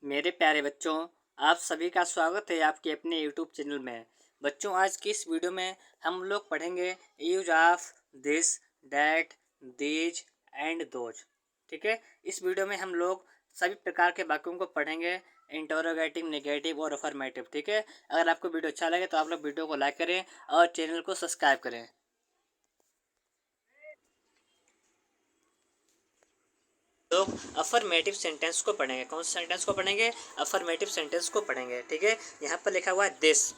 मेरे प्यारे बच्चों, आप सभी का स्वागत है आपके अपने यूट्यूब चैनल में। बच्चों, आज की इस वीडियो में हम लोग पढ़ेंगे use of this, that, these and those. ठीक है, इस वीडियो में हम लोग सभी प्रकार के वाक्यों को पढ़ेंगे, इंटरोगेटिव, नेगेटिव और अफर्मेटिव। ठीक है, अगर आपको वीडियो अच्छा लगे तो आप लोग वीडियो को लाइक करें और चैनल को सब्सक्राइब करें। लोग अफर्मेटिव सेंटेंस को पढ़ेंगे। कौन से सेंटेंस को पढ़ेंगे? अफर्मेटिव सेंटेंस को पढ़ेंगे। ठीक है, यहाँ पर लिखा हुआ है दिस।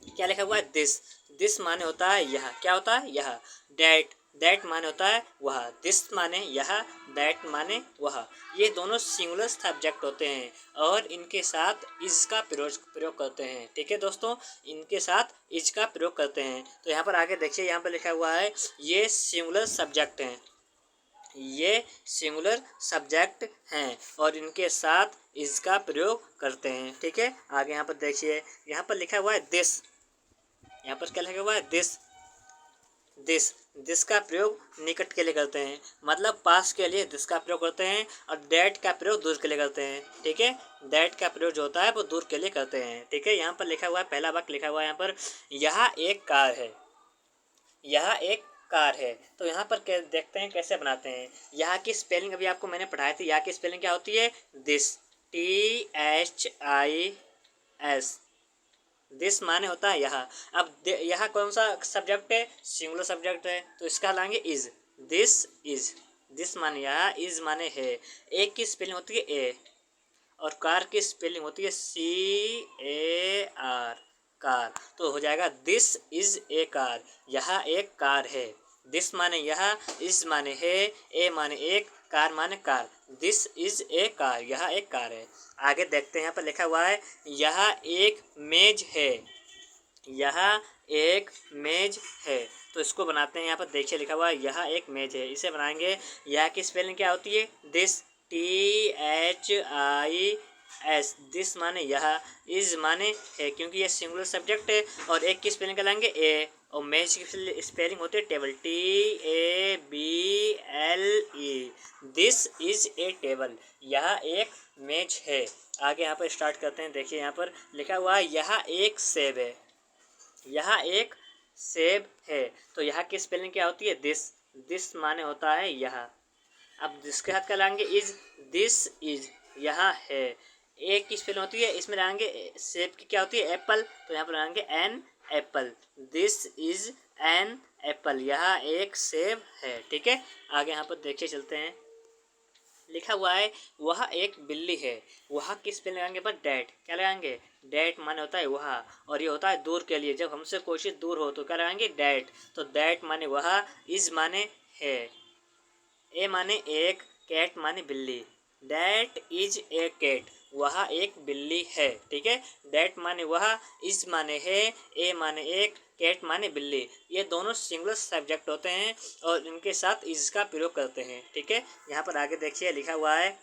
क्या लिखा हुआ है? दिस। दिस माने होता है यह। क्या होता है? यह। डैट। दैट माने होता है वह। दिस माने यह, दैट माने वह। ये दोनों सिंगुलर सब्जेक्ट होते हैं और इनके साथ इज का प्रयोग करते हैं। ठीक है दोस्तों, इनके साथ इज का प्रयोग करते हैं। तो यहाँ पर आगे देखिए, यहाँ पर लिखा हुआ है ये सिंगुलर सब्जेक्ट हैं। ये सिंगुलर सब्जेक्ट हैं और इनके साथ इसका प्रयोग करते हैं। ठीक है, आगे यहाँ पर देखिए, यहाँ पर लिखा हुआ है दिस। यहाँ पर क्या लिखा हुआ है? दिस। दिस। दिस का प्रयोग निकट के लिए करते हैं, मतलब पास के लिए दिस का प्रयोग करते हैं, और दैट का प्रयोग दूर के लिए करते हैं। ठीक है, दैट का प्रयोग जो होता है वो दूर के लिए करते हैं। ठीक है, यहाँ पर लिखा हुआ है, पहला वाक्य लिखा हुआ है यहाँ पर, यह एक कार है। यह एक कार है। तो यहाँ पर देखते हैं कैसे बनाते हैं। यहाँ की स्पेलिंग अभी आपको मैंने पढ़ाई थी। यहाँ की स्पेलिंग क्या होती है? दिस। THIS। दिस माने होता है यह। अब यह कौन सा सब्जेक्ट है? सिंगुलर सब्जेक्ट है, तो इसका लाएंगे इज। This is. दिस माने यह, इज माने है। एक की स्पेलिंग होती है ए, और कार की स्पेलिंग होती है CAR। कार। तो हो जाएगा दिस इज ए कार। यह एक कार है। दिस माने यह, इज माने है, ए माने एक, कार माने car. This is a car. यह एक कार है। आगे देखते हैं, यहाँ पर लिखा हुआ है यह एक मेज है। यह एक मेज है। तो इसको बनाते हैं। यहाँ पर देखिए लिखा हुआ है यह एक मेज है। इसे बनाएंगे। यह की स्पेलिंग क्या होती है? दिस। THIS। दिस माने यह, इज माने है, क्योंकि ये सिंगुलर सब्जेक्ट है, और एक की स्पेलिंग क्या लाएंगे? ए, और मेज की स्पेलिंग होती है table. TABLE। This is a table. यह एक मेज है। आगे यहाँ पर स्टार्ट करते हैं। देखिए यहाँ पर लिखा हुआ है यह एक सेब है। यह एक सेब है। तो यहाँ की स्पेलिंग क्या होती है? दिस। दिस माने होता है यह। अब जिसके हाथ का लाएंगे इज। This is. यहाँ है। एक की स्पेलिंग होती है, इसमें लाएंगे सेब की क्या होती है? एप्पल। तो यहाँ पर लाएंगे an apple. This is an apple. यह एक सेब है। ठीक है, आगे यहाँ पर देखिए चलते हैं। लिखा हुआ है वह एक बिल्ली है। वह किस पे लगाएंगे? पर डैट। क्या लगाएंगे? डैट माने होता है वह, और ये होता है दूर के लिए। जब हमसे कोई चीज़ दूर हो तो क्या लगाएंगे? डैट। तो डैट माने वह, इज माने है, ए माने एक, कैट माने बिल्ली। That is a cat. वह एक बिल्ली है। ठीक है, डैट माने वह, इज माने है, ए माने एक, कैट माने बिल्ली। ये दोनों सिंगुलर सब्जेक्ट होते हैं और इनके साथ इज का प्रयोग करते हैं। ठीक है, यहाँ पर आगे देखिए लिखा हुआ है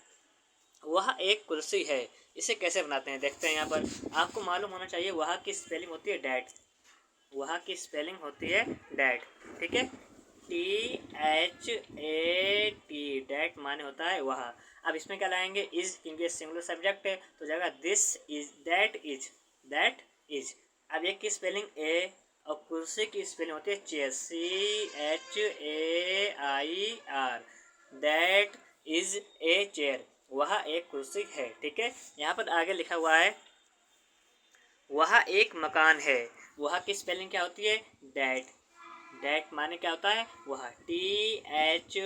वह एक कुर्सी है। इसे कैसे बनाते हैं देखते हैं। यहाँ पर आपको मालूम होना चाहिए वह की स्पेलिंग होती है डैट। वहाँ की स्पेलिंग होती है डैट। ठीक है, THAT। डैट माने होता है वह। अब इसमें क्या लाएंगे? इज, क्योंकि सिंगुलर सब्जेक्ट है, तो जाएगा this is, that is, that is. अब एक की स्पेलिंग ए, और कुर्सी की स्पेलिंग होती है chair. CHAIR। That is a chair. वह एक कुर्सी है। ठीक है, यहाँ पर आगे लिखा हुआ है वह एक मकान है। वह की स्पेलिंग क्या होती है? डैट। डैट माने क्या होता है? वह। THAT।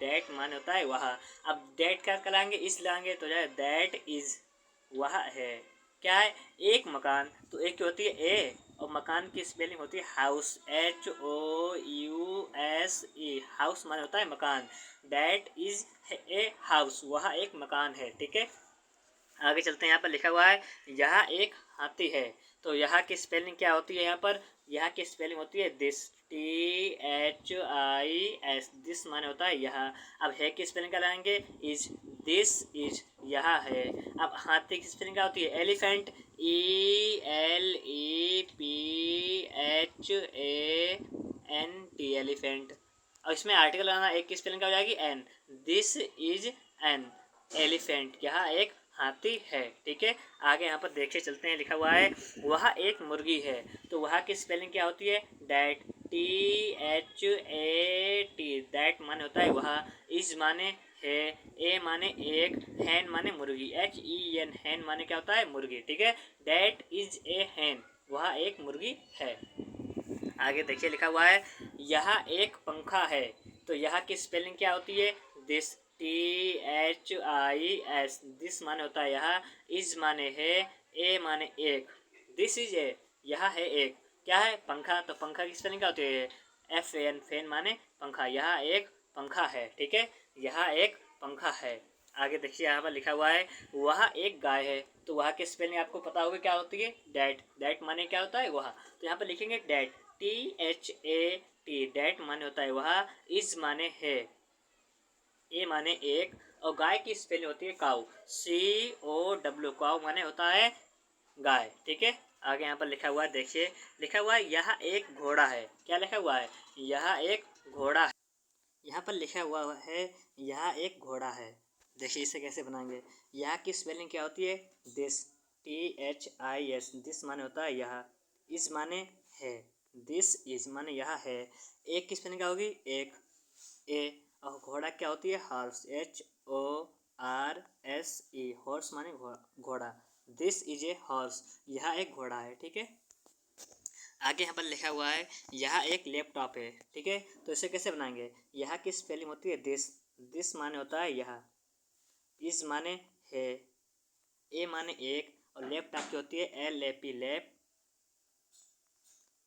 डैट माने होता है वह। अब डैट क्या कराएंगे? इस लाएंगे तो जाए दैट इज। वह है। क्या है? एक मकान। तो एक की होती है ए, और मकान की स्पेलिंग होती है हाउस। HOUSE। हाउस माने होता है मकान। That is a house. वह एक मकान है। ठीक है, आगे चलते हैं। यहाँ पर लिखा हुआ है यह एक हाथी है। तो यहाँ की स्पेलिंग क्या होती है? यहाँ पर यहाँ की स्पेलिंग होती है दिस। THIS। दिस माने होता है यह। अब है की स्पेलिंग क्या लाएंगे? इज। This is. यह है। अब हाथी की स्पेलिंग क्या होती है? एलिफेंट। ELEPHANT। एलिफेंट। अब इसमें आर्टिकल लगाना। एक की स्पेलिंग क्या हो जाएगी? An. This is an. Elephant, यहाँ एक हाथी है। ठीक है, आगे यहाँ पर देखिए चलते हैं, लिखा हुआ है वह एक मुर्गी है। तो वह की स्पेलिंग क्या होती है? डैट, THAT, दैट माने होता है वह, इज माने है, ए माने एक, हैन माने मुर्गी, HEN, हैन माने क्या होता है? मुर्गी। ठीक है, डैट इज ए हैन, वह एक मुर्गी है। आगे देखिए लिखा हुआ है यह एक पंखा है। तो यह की स्पेलिंग क्या होती है? दिस, THIS, दिस माने होता है यह, इज माने है, ए माने एक, दिस इज ए, यह है एक, क्या है? पंखा। तो पंखा की स्पेलिंग क्या होती है? FAN, फैन माने पंखा, यह एक पंखा है। ठीक है, यह एक पंखा है। आगे देखिए यहाँ पर लिखा हुआ है वह एक गाय है। तो वह की स्पेलिंग आपको पता होगी क्या होती है? डैट, डैट माने क्या होता है? वह। तो यहाँ पर लिखेंगे डैट, THAT, डैट माने होता है वह, इज माने है, ए माने एक, और गाय की स्पेलिंग होती है काऊ, COW, काऊ माने होता है गाय। ठीक है, आगे यहाँ पर लिखा हुआ है, देखिए लिखा हुआ है यह एक घोड़ा है। क्या लिखा हुआ है? यह एक घोड़ा है। यहाँ पर लिखा हुआ है यह एक घोड़ा है। देखिए इसे कैसे बनाएंगे। यह की स्पेलिंग क्या होती है? दिस, THIS, दिस माने होता है यह, इस माने है, दिस इज माने यह है, एक की स्पेलिंग क्या होगी? एक, ए, और घोड़ा क्या होती है? हॉर्स, HORSE, हॉर्स माने घोड़ा, दिस इज ए हॉर्स, यह एक घोड़ा है। ठीक है, आगे यहाँ पर लिखा हुआ है यह एक लैपटॉप है। ठीक है, तो इसे कैसे बनाएंगे? यह की स्पेलिंग होती है दिस, दिस माने होता है यह, इज माने है, ए माने एक, और लैपटॉप की होती है LAP, lap,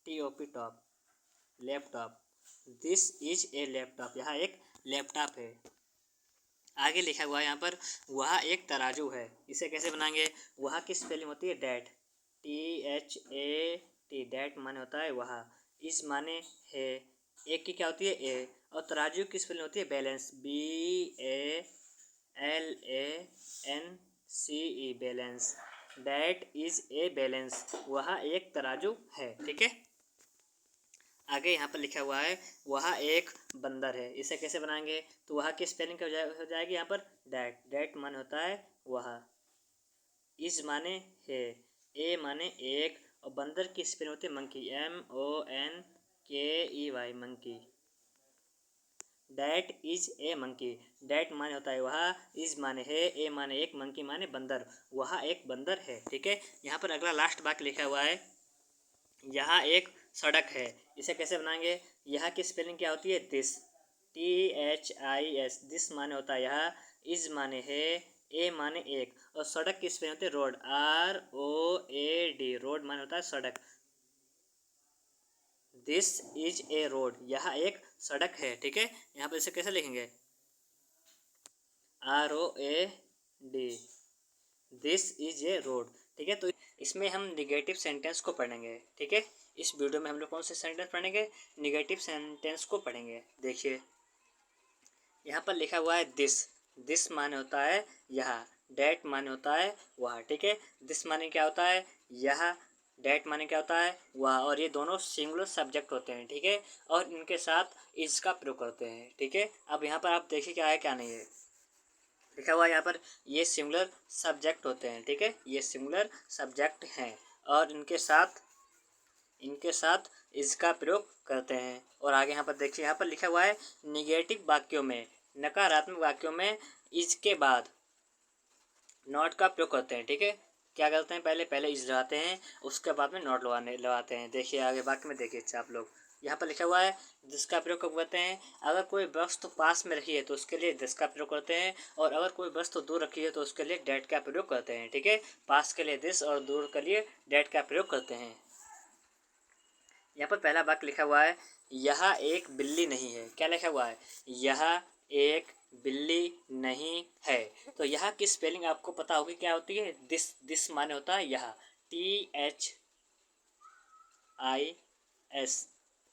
TOP, top, laptop, this is a laptop, यह एक लैपटॉप है। आगे लिखा हुआ है यहाँ पर वह एक तराजू है। इसे कैसे बनाएंगे? वह की स्पेलिंग होती है डैट, THAT, डैट माने होता है वह, इस माने है, एक की क्या होती है? ए, और तराजू की स्पेलिंग होती है balance, BALANCE, balance, that is A balance, वह एक तराजू है। ठीक है, आगे यहाँ पर लिखा हुआ है वह एक बंदर है। इसे कैसे बनाएंगे? तो वह की स्पेलिंग क्या हो जाएगी यहाँ पर? डैट, डैट माने होता है वह, इज माने है, ए माने एक, और बंदर की स्पेलिंग होती है monkey, MONKEY, monkey, that is A monkey, that माने होता है वह, इज माने है, ए माने एक, मंकी माने बंदर, वह एक बंदर है। ठीक है, यहाँ पर अगला लास्ट वाक्य लिखा हुआ है यहाँ एक सड़क है। इसे कैसे बनाएंगे? यहाँ की स्पेलिंग क्या होती है? दिस, THIS, दिस माने होता है यह, इज माने है, ए माने एक, और सड़क की स्पेलिंग होती है रोड, ROAD, रोड माने होता है सड़क, दिस इज ए रोड, यह एक सड़क है। ठीक है, यहाँ पर इसे कैसे लिखेंगे? ROAD, this is a road. ठीक है, तो इसमें हम निगेटिव सेंटेंस को पढ़ेंगे। ठीक है, इस वीडियो में हम लोग कौन से सेंटेंस पढ़ेंगे? निगेटिव सेंटेंस को पढ़ेंगे। देखिए यहाँ पर लिखा हुआ है दिस, दिस माने होता है यह, डैट माने होता है वह। ठीक है, दिस माने क्या होता है? यह, डैट माने क्या होता है? वह, और ये दोनों सिंगुलर सब्जेक्ट होते हैं। ठीक है, और इनके साथ इज का प्रयोग करते हैं। ठीक है, अब यहाँ पर आप देखिए क्या है क्या नहीं है। लिखा हुआ है यहाँ पर ये सिंगुलर सब्जेक्ट होते हैं। ठीक है, ये सिंगुलर सब्जेक्ट हैं और इनके साथ इसका प्रयोग करते हैं। और आगे यहाँ पर देखिए, यहाँ पर लिखा हुआ है निगेटिव वाक्यों में, नकारात्मक वाक्यों में इज के बाद नॉट का प्रयोग करते हैं। ठीक है, क्या करते हैं? पहले इज लगाते हैं, उसके बाद में नॉट लगाते हैं। देखिए आगे वाक्य में देखिए अच्छा आप लोग, यहाँ पर लिखा हुआ है जिसका प्रयोग कब करते हैं? अगर कोई वस्तु पास में रखी है तो उसके लिए दिस का प्रयोग करते हैं, और अगर कोई वस्तु दूर रखी है तो उसके लिए डैट का प्रयोग करते हैं। ठीक है, पास के लिए दिस और दूर के लिए डैट का प्रयोग करते हैं। यहाँ पर पहला वाक्य लिखा हुआ है यह एक बिल्ली नहीं है। क्या लिखा हुआ है? यह एक बिल्ली नहीं है। तो यह की स्पेलिंग आपको पता होगी क्या होती है? दिस, दिस माने होता है यह, THIS,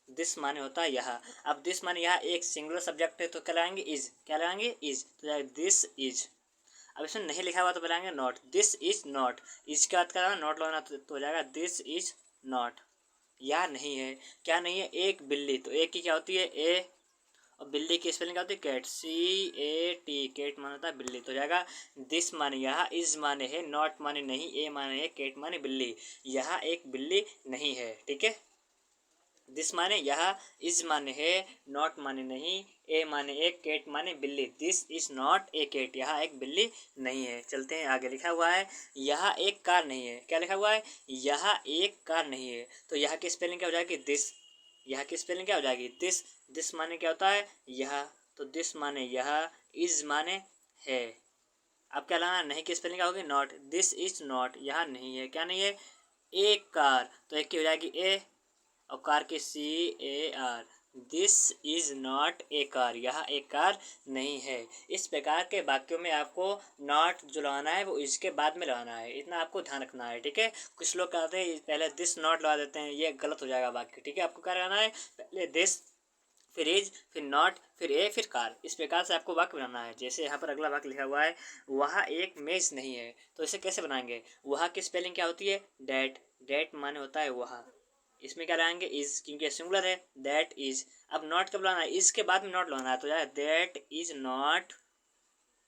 दिस माने होता है यह। अब दिस माने यह एक सिंगुलर सब्जेक्ट है तो क्या लगाएंगे? इज, क्या लगाएंगे? इज, तो दिस इज। अब इसमें नहीं लिखा हुआ तो बनाएंगे not, this is not, is के बाद क्या नॉट लगाना तो हो जाएगा दिस इज नॉट, या नहीं है। क्या नहीं है? एक बिल्ली, तो एक की क्या होती है? ए, और बिल्ली की स्पेलिंग क्या होती है? कैट, CAT, कैट माने होता है बिल्ली। तो जाएगा दिस माने यहाँ, इज माने है, नॉट माने नहीं, ए माने है, कैट माने बिल्ली। यहाँ एक बिल्ली नहीं है, ठीक है। दिस माने यहाँ, इज माने है, नॉट माने नहीं, ए माने एक, कैट माने बिल्ली। This is not a cat, यहाँ एक बिल्ली नहीं है। चलते हैं आगे। लिखा हुआ है यहाँ एक कार नहीं है। क्या लिखा हुआ है? यहाँ एक कार नहीं है। तो यहाँ की स्पेलिंग क्या हो जाएगी? दिस। यहाँ की स्पेलिंग क्या हो जाएगी? दिस। दिस माने क्या होता है? यहाँ। तो दिस माने यहाँ, इज माने है। अब क्या लगाना? नहीं की स्पेलिंग क्या होगी? नॉट। दिस इज नॉट, यहाँ नहीं है। क्या नहीं है? एक कार। तो एक की हो जाएगी ए, और कार की CAR। This is not A car, यहाँ एक कार नहीं है। इस प्रकार के वाक्यों में आपको नॉट जो लगाना है वो इसके बाद में लगाना है, इतना आपको ध्यान रखना है, ठीक है। कुछ लोग कहते हैं पहले दिस नॉट लगा देते हैं, ये गलत हो जाएगा वाक्य, ठीक है। आपको क्या लगाना है? पहले दिस, फिर इज, फिर नॉट, फिर ए, फिर कार। इस प्रकार से आपको वाक्य बनाना है। जैसे यहाँ पर अगला वाक्य लिखा हुआ है वहाँ एक मेज नहीं है। तो इसे कैसे बनाएंगे? वहाँ की स्पेलिंग क्या होती है? डैट। डैट माने होता है वहाँ। इसमें क्या लगाएंगे? इज, क्योंकि सिंगुलर है। That is. अब नॉट कब लगाना है? इज के बाद में नॉट लगाना है। तो यार that is not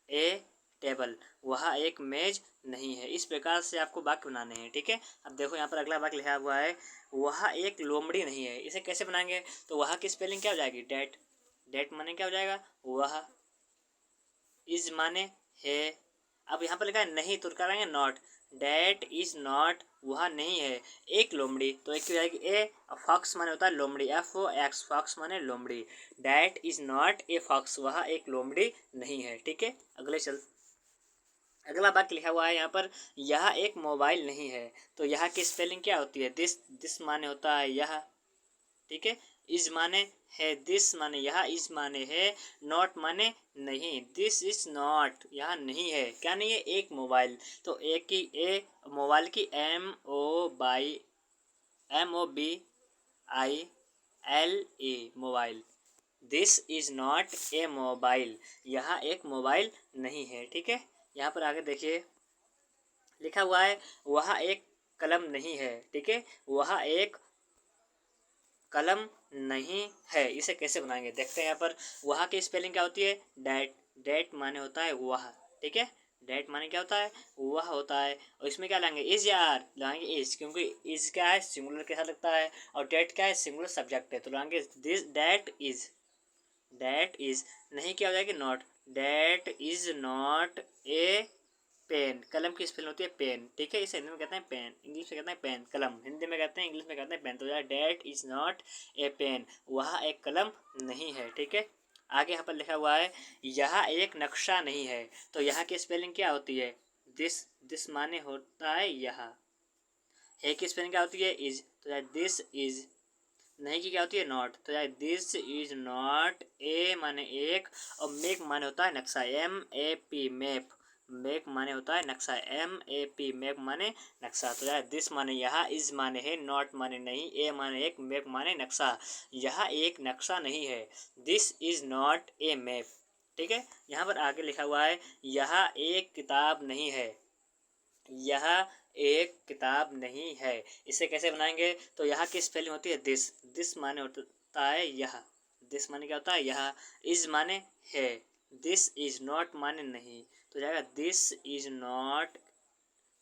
A table, वहाँ एक मेज नहीं है। इस प्रकार से आपको वाक्य बनाने हैं, ठीक है। अब देखो यहाँ पर अगला वाक्य लिखा हुआ है वहाँ एक लोमड़ी नहीं है। इसे कैसे बनाएंगे? तो वहाँ की स्पेलिंग क्या हो जाएगी? डैट। डैट माने क्या हो जाएगा? वह। इज माने है। अब यहाँ पर लिखा है नहीं, तो क्या करेंगे? नॉट। डैट इज नॉट, वह नहीं है एक लोमड़ी। तो एक की हो जाएगी ए, और फॉक्स माने होता है लोमड़ी, FOX, फॉक्स माने लोमड़ी। That is not a fox, वह एक लोमड़ी नहीं है, ठीक है। अगला वाक्य लिखा हुआ है यहाँ पर यह एक मोबाइल नहीं है। तो यहाँ की स्पेलिंग क्या होती है? दिस। दिस माने होता है यह, ठीक है। इज माने है, दिस माने यहाँ, इज माने है, नॉट माने नहीं। दिस इज नॉट, यहाँ नहीं है। क्या नहीं है? एक मोबाइल। तो एक की ए, मोबाइल की MOBILE, mobile. This is not A mobile, यहाँ एक मोबाइल नहीं है, ठीक है। यहाँ पर आगे देखिए लिखा हुआ है वहाँ एक कलम नहीं है, ठीक है। वहाँ एक कलम नहीं है। इसे कैसे बनाएंगे? देखते हैं यहाँ पर वहाँ की स्पेलिंग क्या होती है? डैट। डैट माने होता है वह, ठीक है। डैट माने क्या होता है? वह होता है। और इसमें क्या लाएंगे? इज, यार लाएंगे इज, क्योंकि इज क्या है? सिंगुलर के साथ लगता है, और डैट क्या है? सिंगुलर सब्जेक्ट है। तो लाएंगे this, that is. That is. नहीं क्या हो जाएगी? Not. That is not a pen. कलम की स्पेलिंग होती है पेन, ठीक है। इसे हिंदी में कहते हैं पेन, इंग्लिश में कहते हैं पेन। कलम हिंदी में कहते हैं, इंग्लिश में कहते हैं पेन। तो यार that is not a pen, वह एक कलम नहीं है, ठीक है। आगे यहाँ पर लिखा हुआ है यहाँ एक नक्शा नहीं है। तो यहाँ की स्पेलिंग क्या होती है? दिस। दिस माने होता है यहाँ। है की स्पेलिंग क्या होती है? इज। तो यार दिस इज। नहीं की क्या होती है? नॉट। तो यार दिस इज नॉट ए माने एक, और मेक माने होता है नक्शा, MAP, मैप। मेक माने होता है नक्शा, MAP, मैप माने नक्शा। तो यार दिस माने यहाँ, इज माने है, नॉट माने नहीं, ए माने एक, मैप माने नक्शा। यहाँ एक नक्शा नहीं है। This is not a map, ठीक है। यहाँ पर आगे लिखा हुआ है यहाँ एक किताब नहीं है। यह एक किताब नहीं है। इसे कैसे बनाएंगे? तो यहाँ की स्पेलिंग होती है दिस। दिस माने होता है यह। दिस माने क्या होता है? यह। इज माने है। दिस इज नॉट माने नहीं। तो जाएगा this is not,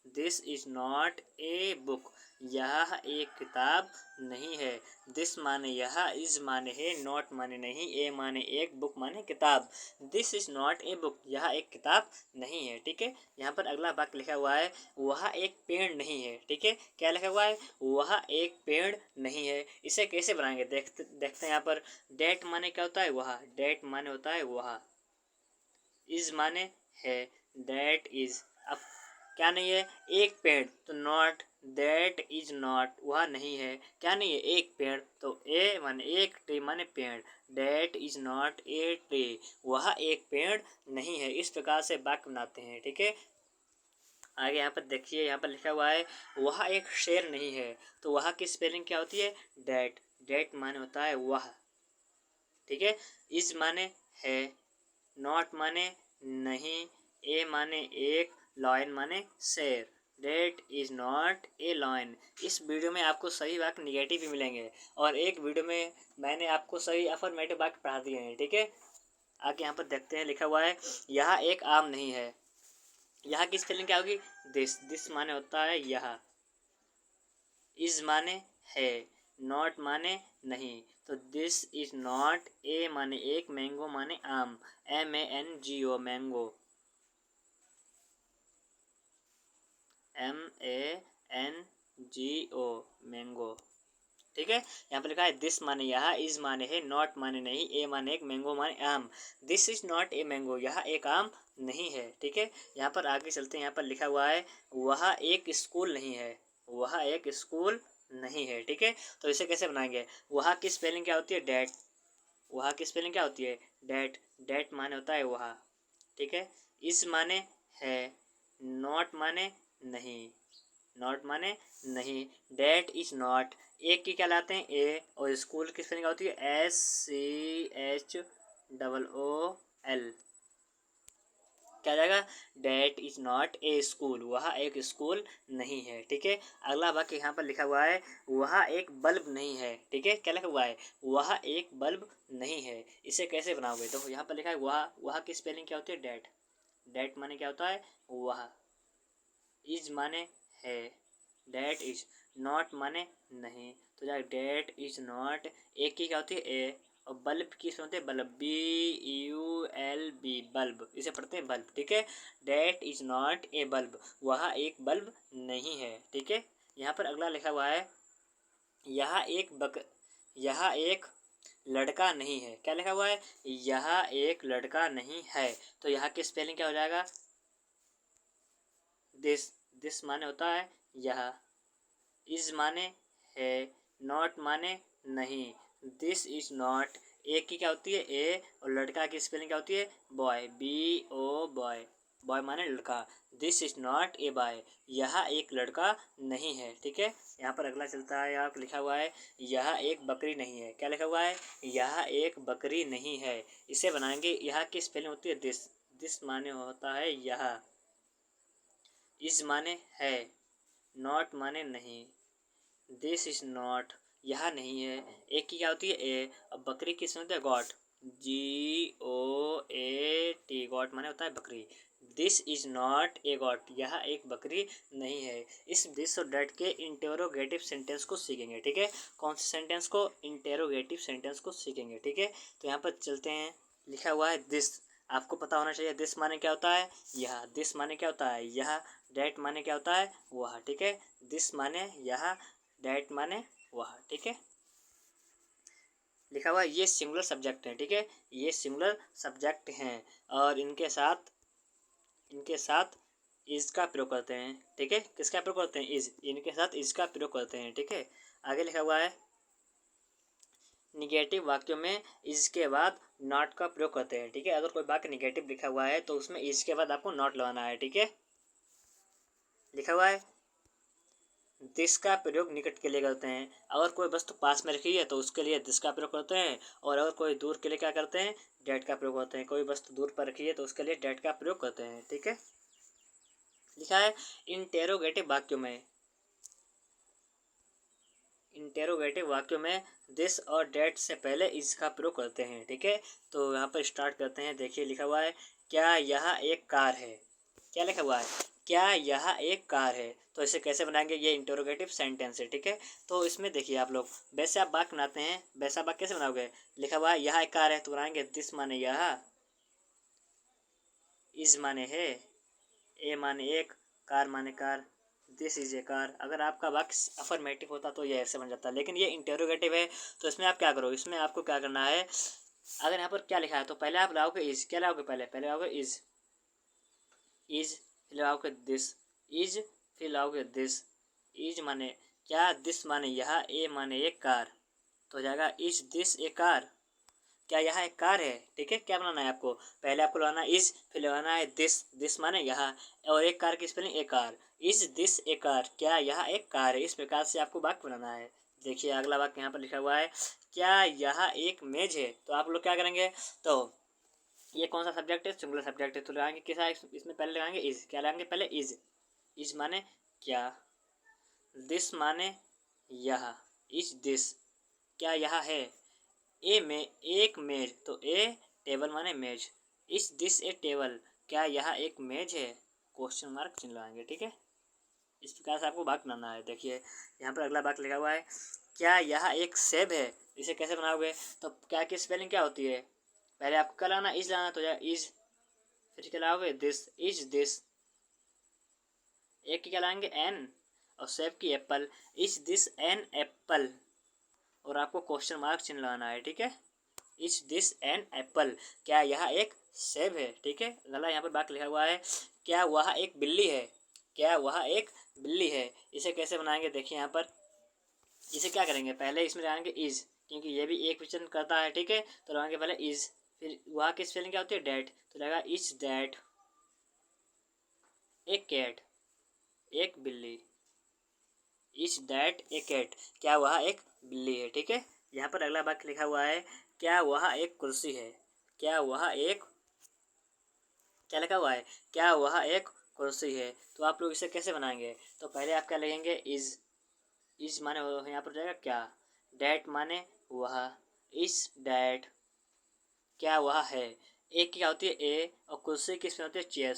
this is not a book, यह एक किताब नहीं है। दिस माने यह, इज माने है, नॉट माने नहीं, ए माने एक, बुक माने किताब। This is not a book, यह एक किताब नहीं है, ठीक है। यहाँ पर अगला वाक्य लिखा हुआ है वह एक पेड़ नहीं है, ठीक है। क्या लिखा हुआ है? वह एक पेड़ नहीं है। इसे कैसे बनाएंगे? देखते हैं यहाँ पर डेट माने क्या होता है? वह। डेट माने होता है वह। इज माने है। That is. अब क्या नहीं है? एक पेड़। तो नॉट। दैट इज नॉट, वह नहीं है। क्या नहीं है? एक पेड़। तो ए माने एक, ट्री माने पेड़। That is not a tree, वह एक पेड़ नहीं है। इस प्रकार से वाक्य बनाते हैं, ठीक है। आगे यहाँ पर देखिए, यहाँ पर लिखा हुआ है वह एक शेर नहीं है। तो वह की स्पेलिंग क्या होती है? डैट। डैट माने होता है वह, ठीक है। इज माने है, नॉट माने नहीं, ए माने एक, लॉयन माने शेर। That is not a lion. इस वीडियो में आपको सही वाक्य निगेटिव भी मिलेंगे और एक वीडियो में मैंने आपको सही अफर्मेटिव वाक्य पढ़ा दिए हैं, ठीक है। आगे यहाँ पर देखते हैं, लिखा हुआ है यह एक आम नहीं है। यहाँ की स्पेलिंग क्या होगी? दिस माने होता है यह, इज माने है, नॉट माने नहीं, तो दिस इज नॉट। ए माने एक, मैंगो माने आम, MANGO मैंगो, MANGO मैंगो, ठीक है। यहाँ पर लिखा है दिस माने यह, इज माने है, नॉट माने नहीं, ए माने एक, मैंगो माने आम। This is not a mango, यह एक आम नहीं है, ठीक है। यहाँ पर आगे चलते हैं, यहाँ पर लिखा हुआ है वह एक स्कूल नहीं है, वह एक स्कूल नहीं है, ठीक है। तो इसे कैसे बनाएंगे? वह की स्पेलिंग क्या होती है? डेट। वह की स्पेलिंग क्या होती है? डेट। डेट माने होता है वह, ठीक है। इज माने है, नॉट माने नहीं, नॉट माने नहीं, डेट इज नॉट। एक की क्या लाते हैं? ए, और स्कूल की स्पेलिंग होती है SCHOOL। क्या जाएगा? That is not a school, वह एक स्कूल नहीं है, ठीक है। अगला वाक्य यहाँ पर लिखा हुआ है वह एक बल्ब नहीं है, ठीक है। क्या लिखा हुआ है? वह एक बल्ब नहीं है। इसे कैसे बनाओगे? देखो यहाँ पर लिखा है वह की स्पेलिंग क्या होती है? डेट। डेट माने क्या होता है? वह। इज माने है, डेट इज। नॉट माने नहीं, तो जाए डेट इज नॉट। एक की क्या होती है? ए, और बल्ब की होते हैं बल्ब, BULB बल्ब, इसे पढ़ते हैं बल्ब, ठीक है। That is not a bulb, वह एक बल्ब नहीं है, ठीक है। यहाँ पर अगला लिखा हुआ है यह एक लड़का नहीं है। क्या लिखा हुआ है? यह एक लड़का नहीं है, तो यहाँ की स्पेलिंग क्या हो जाएगा? दिस माने होता है यह, इज माने है, नॉट माने नहीं, दिस इज नॉट। एक की क्या होती है? ए, और लड़का की स्पेलिंग क्या होती है? बॉय, BO बॉय, बॉय माने लड़का। This is not a boy, यह एक लड़का नहीं है, ठीक है। यहाँ पर अगला चलता है, यहाँ पर लिखा हुआ है यह एक बकरी नहीं है। क्या लिखा हुआ है? यह एक बकरी नहीं है। इसे बनाएंगे, यहाँ की स्पेलिंग होती है दिस। दिस माने होता है यह, इज माने है, नॉट माने नहीं, दिस इज नॉट, यह नहीं है। एक की क्या होती है? ए, अब बकरी किस में होता है? गॉट, GOAT, गॉट माने होता है बकरी। This is not A got, यह एक बकरी नहीं है। इस दिस और डेट के इंटेरोगेटिव सेंटेंस को सीखेंगे, ठीक है। कौन से सेंटेंस को? इंटेरोगेटिव सेंटेंस को सीखेंगे, ठीक है। तो यहाँ पर चलते हैं, लिखा हुआ है दिस, आपको पता होना चाहिए दिस माने क्या होता है? यह। दिस माने क्या होता है? यह। डेट माने क्या होता है? वह, ठीक है। दिस माने यह, डेट माने वह, ठीक है। लिखा हुआ है ये सिंगुलर सब्जेक्ट है, ठीक है। ये सिंगुलर सब्जेक्ट हैं और इनके साथ इज का प्रयोग करते हैं, ठीक है। किसका प्रयोग करते हैं? इज। इनके साथ इज का प्रयोग करते हैं, ठीक है। आगे लिखा हुआ है निगेटिव वाक्यों में इज के बाद नॉट का प्रयोग करते हैं, ठीक है। अगर कोई वाक्य निगेटिव लिखा हुआ है तो उसमें इज के बाद आपको नॉट लगाना है, ठीक है। लिखा हुआ है दिस का प्रयोग निकट के लिए करते हैं। अगर कोई वस्तु पास में रखी है तो उसके लिए दिस का प्रयोग करते हैं, और अगर कोई दूर के लिए क्या करते हैं? डेट का प्रयोग करते हैं। कोई वस्तु दूर पर रखी है तो उसके लिए डेट का प्रयोग करते हैं, ठीक है। लिखा है इंटेरोगेटिव वाक्यों में दिस और डेट से पहले इज का प्रयोग करते हैं, ठीक है। तो यहाँ पर स्टार्ट करते हैं, देखिए लिखा हुआ है क्या यह एक कार है? क्या लिखा हुआ है? क्या यह एक कार है? तो इसे कैसे बनाएंगे? ये इंटरोगेटिव सेंटेंस है, ठीक है। तो इसमें देखिए आप लोग वैसे आप वाक्य बनाते हैं, वैसा वाक्य कैसे बनाओगे? लिखा हुआ है यह एक कार है, तो बनाएंगे दिस माने यह, इज माने है, ए माने एक, कार माने car, this is a car. अगर आपका वाक्य अफर्मेटिव होता तो ये ऐसे बन जाता, लेकिन ये इंटेरोगेटिव है, तो इसमें आप क्या करो? इसमें आपको क्या करना है? अगर यहाँ पर क्या लिखा है तो पहले आप लाओगे इज। क्या लाओगे? पहले लाओगे इज, फिर लाओगे दिस, इज, फिर लाओगे दिस। इज माने क्या? दिस माने यह, ए माने एक कार, तो हो जाएगा इज दिस ए कार? क्या यह एक कार है? ठीक है। क्या बनाना है आपको? पहले आपको लगाना है इज, फिर लगाना है दिस माने यहाँ, और एक कार की spelling A car. Is this A car? क्या यह एक कार है? इस प्रकार से आपको वाक्य बनाना है। देखिए अगला वाक्य यहाँ पर लिखा हुआ है क्या यह एक मेज है? तो आप लोग क्या करेंगे? तो ये कौन सा सब्जेक्ट है? सिंगुलर सब्जेक्ट है, तो लगाएंगे किसा? इसमें पहले लगाएंगे इज। क्या लगाएंगे? पहले इज, इज माने क्या, दिस माने यह, इज दिस क्या यह है, ए में एक मेज, तो ए टेबल माने मेज, इज दिस ए टेबल क्या यह एक मेज है, क्वेश्चन मार्क चिन्ह लगाएंगे। ठीक है, इस प्रकार से आपको वाक्य बनाना है। देखिए यहाँ पर अगला वाक्य लिखा हुआ है, क्या यह एक सेब है, इसे कैसे बनाओगे, तो क्या की स्पेलिंग क्या होती है, पहले आपको क्या लाना, इज लाना, तो इज, फिर क्या लाओगे दिस, इज दिस, एक की क्या लाएंगे एन, और सेब की apple, is this an apple, और आपको क्वेश्चन मार्क चिन्ह लगाना है। ठीक है, इज दिस एन एप्पल क्या यह एक सेब है। ठीक है, अगला यहाँ पर वाक्य लिखा हुआ है, क्या वह एक बिल्ली है, क्या वह एक बिल्ली है, इसे कैसे बनाएंगे, देखिए यहाँ पर इसे क्या करेंगे, पहले इसमें लगाएंगे इज, क्योंकि ये भी एक वचन करता है। ठीक है, तो लगाएंगे पहले इज, फिर वह की स्पेलिंग क्या होती है डैट, तो लगेगा इज डैट ए कैट, एक बिल्ली, इज डैट ए कैट क्या वह एक बिल्ली है। ठीक है, यहाँ पर अगला वाक्य लिखा हुआ है, क्या वह एक कुर्सी है, क्या वह एक, क्या लिखा हुआ है, क्या वह एक कुर्सी है, तो आप लोग इसे कैसे बनाएंगे, तो पहले आप क्या लिखेंगे इज माने यहाँ पर जाएगा क्या, डैट माने वह, इज डैट क्या वह है, एक की क्या होती है ए, और कुर्सी किस में होती है चेयर,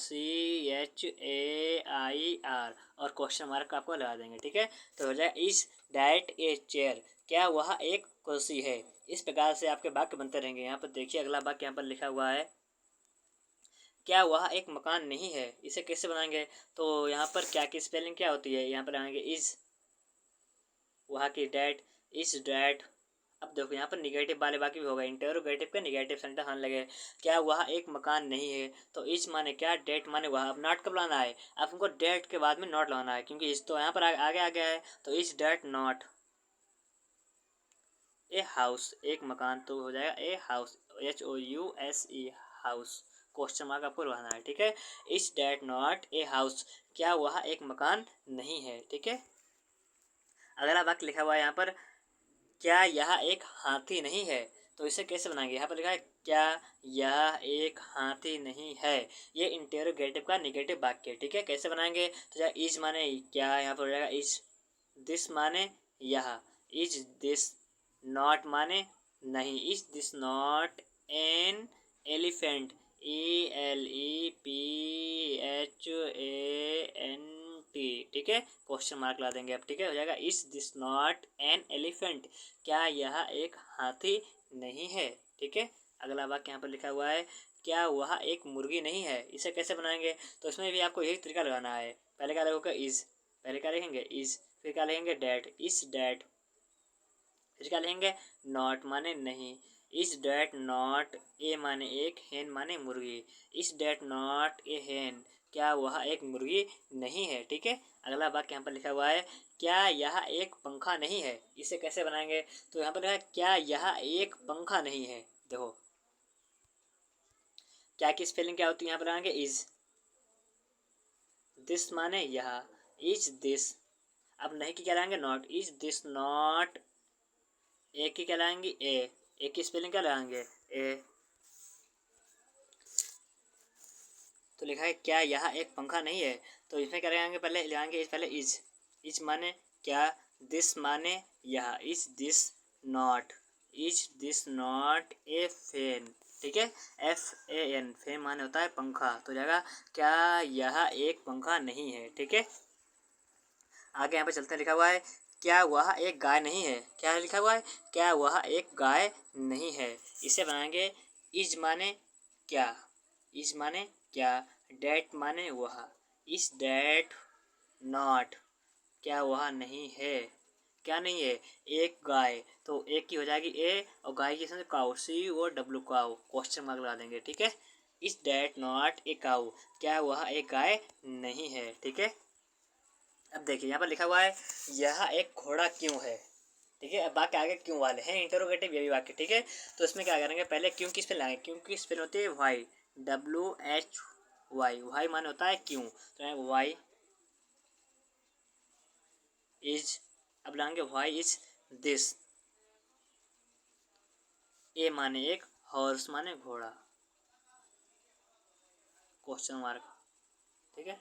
CHAIR, और क्वेश्चन मार्क आपको लगा देंगे। ठीक है, तो हो जाएगा इज डैट ए चेयर क्या वह एक कुर्सी है। इस प्रकार से आपके वाक्य बनते रहेंगे। यहाँ पर देखिए अगला वाक्य यहाँ पर लिखा हुआ है, क्या वह एक मकान नहीं है, इसे कैसे बनाएंगे, तो यहाँ पर क्या की स्पेलिंग क्या होती है, यहाँ पर आएंगे इज, वहाँ की डैट, इज डैट, अब देखो यहाँ पर निगेटिव वाले वाक्य भी होगा, इंटरोगेटिव का निगेटिव सेंटेंस आने लगे, क्या वह एक मकान नहीं है, तो इज माने क्या, डेट माने वह, अब नॉट कब लाना है, आपको डेट के बाद में नॉट लाना है, क्योंकि इस तो यहाँ पर आगे आ गया है, तो is that not a house, एक मकान, तो हो जाएगा a house, HOUSE house, question mark आपको लगाना है। ठीक है, is that not a house क्या वह एक मकान नहीं है। ठीक है, अगला वाक्य लिखा हुआ है यहाँ पर, क्या यह एक हाथी नहीं है, तो इसे कैसे बनाएंगे, यहाँ पर लिखा है क्या यह एक हाथी नहीं है, ये इंटेरोगेटिव का निगेटिव वाक्य है। ठीक है, कैसे बनाएंगे, तो इज माने क्या, यहाँ पर हो जाएगा इज, दिस माने यह, इज दिस नॉट माने नहीं, is this not an elephant, ELEPHANT। ठीक है, क्वेश्चन मार्क ला देंगे आप। ठीक है, हो जाएगा is this not an elephant क्या यह एक हाथी नहीं है। ठीक है, अगला वाक्य यहाँ पर लिखा हुआ है, क्या वह एक मुर्गी नहीं है, इसे कैसे बनाएंगे, तो इसमें भी आपको यही तरीका लगाना है, पहले क्या लिखोगे इज, पहले क्या लिखेंगे इज, फिर क्या लिखेंगे डैट, इज डैट, फिर क्या लिखेंगे नॉट माने नहीं, इज डैट नॉट ए माने एक, हेन माने मुर्गी, इज डैट नॉट ए हेन क्या वह एक मुर्गी नहीं है। ठीक है, अगला वाक्य यहाँ पर लिखा हुआ है, क्या यह एक पंखा नहीं है, इसे कैसे बनाएंगे, तो यहाँ पर लिखा है क्या यह एक पंखा नहीं है। देखो क्या की स्पेलिंग क्या होती है, यहाँ पर आएंगे इज, दिस माने यह, इज दिस, अब नहीं की क्या लाएंगे नॉट, इज दिस नॉट, ए की क्या लाएंगे ए की स्पेलिंग क्या लगाएंगे ए, तो लिखा है क्या यह एक पंखा नहीं है, तो इसमें क्या लगाएंगे, पहले लगाएंगे पहले इज माने क्या, दिस माने यह, is this not, is this not A fan. ठीक है, FAN फैन माने होता है पंखा, तो जाएगा क्या यह एक पंखा नहीं है। ठीक है, आगे यहाँ पे चलते लिखा हुआ है, क्या वह एक गाय नहीं है, क्या लिखा हुआ है, क्या वह एक गाय नहीं है, इसे बनाएंगे इज माने क्या, इज माने क्या, डैट माने वह, इज डैट नॉट क्या वह नहीं है, क्या नहीं है एक गाय, तो एक की हो जाएगी ए, और गाय की cow, COW cow, question mark लगा देंगे। ठीक है, is that not a cow क्या वह एक गाय नहीं है। ठीक है, अब देखिए यहाँ पर लिखा हुआ है, यह एक घोड़ा क्यों है। ठीक है, अब वाक्य आगे क्यों वाले हैं, इंटरोगेटिव ये भी वाक्य। ठीक है, तो इसमें क्या करेंगे, पहले क्यों की स्पेल लाएंगे, क्यों की स्पेल होती है वाई, WHY, वाई माने होता है क्यों, तो वाई इज, अब लाएंगे वाई इज दिस, ए माने एक, हॉर्स माने घोड़ा, क्वेश्चन मार्क। ठीक है,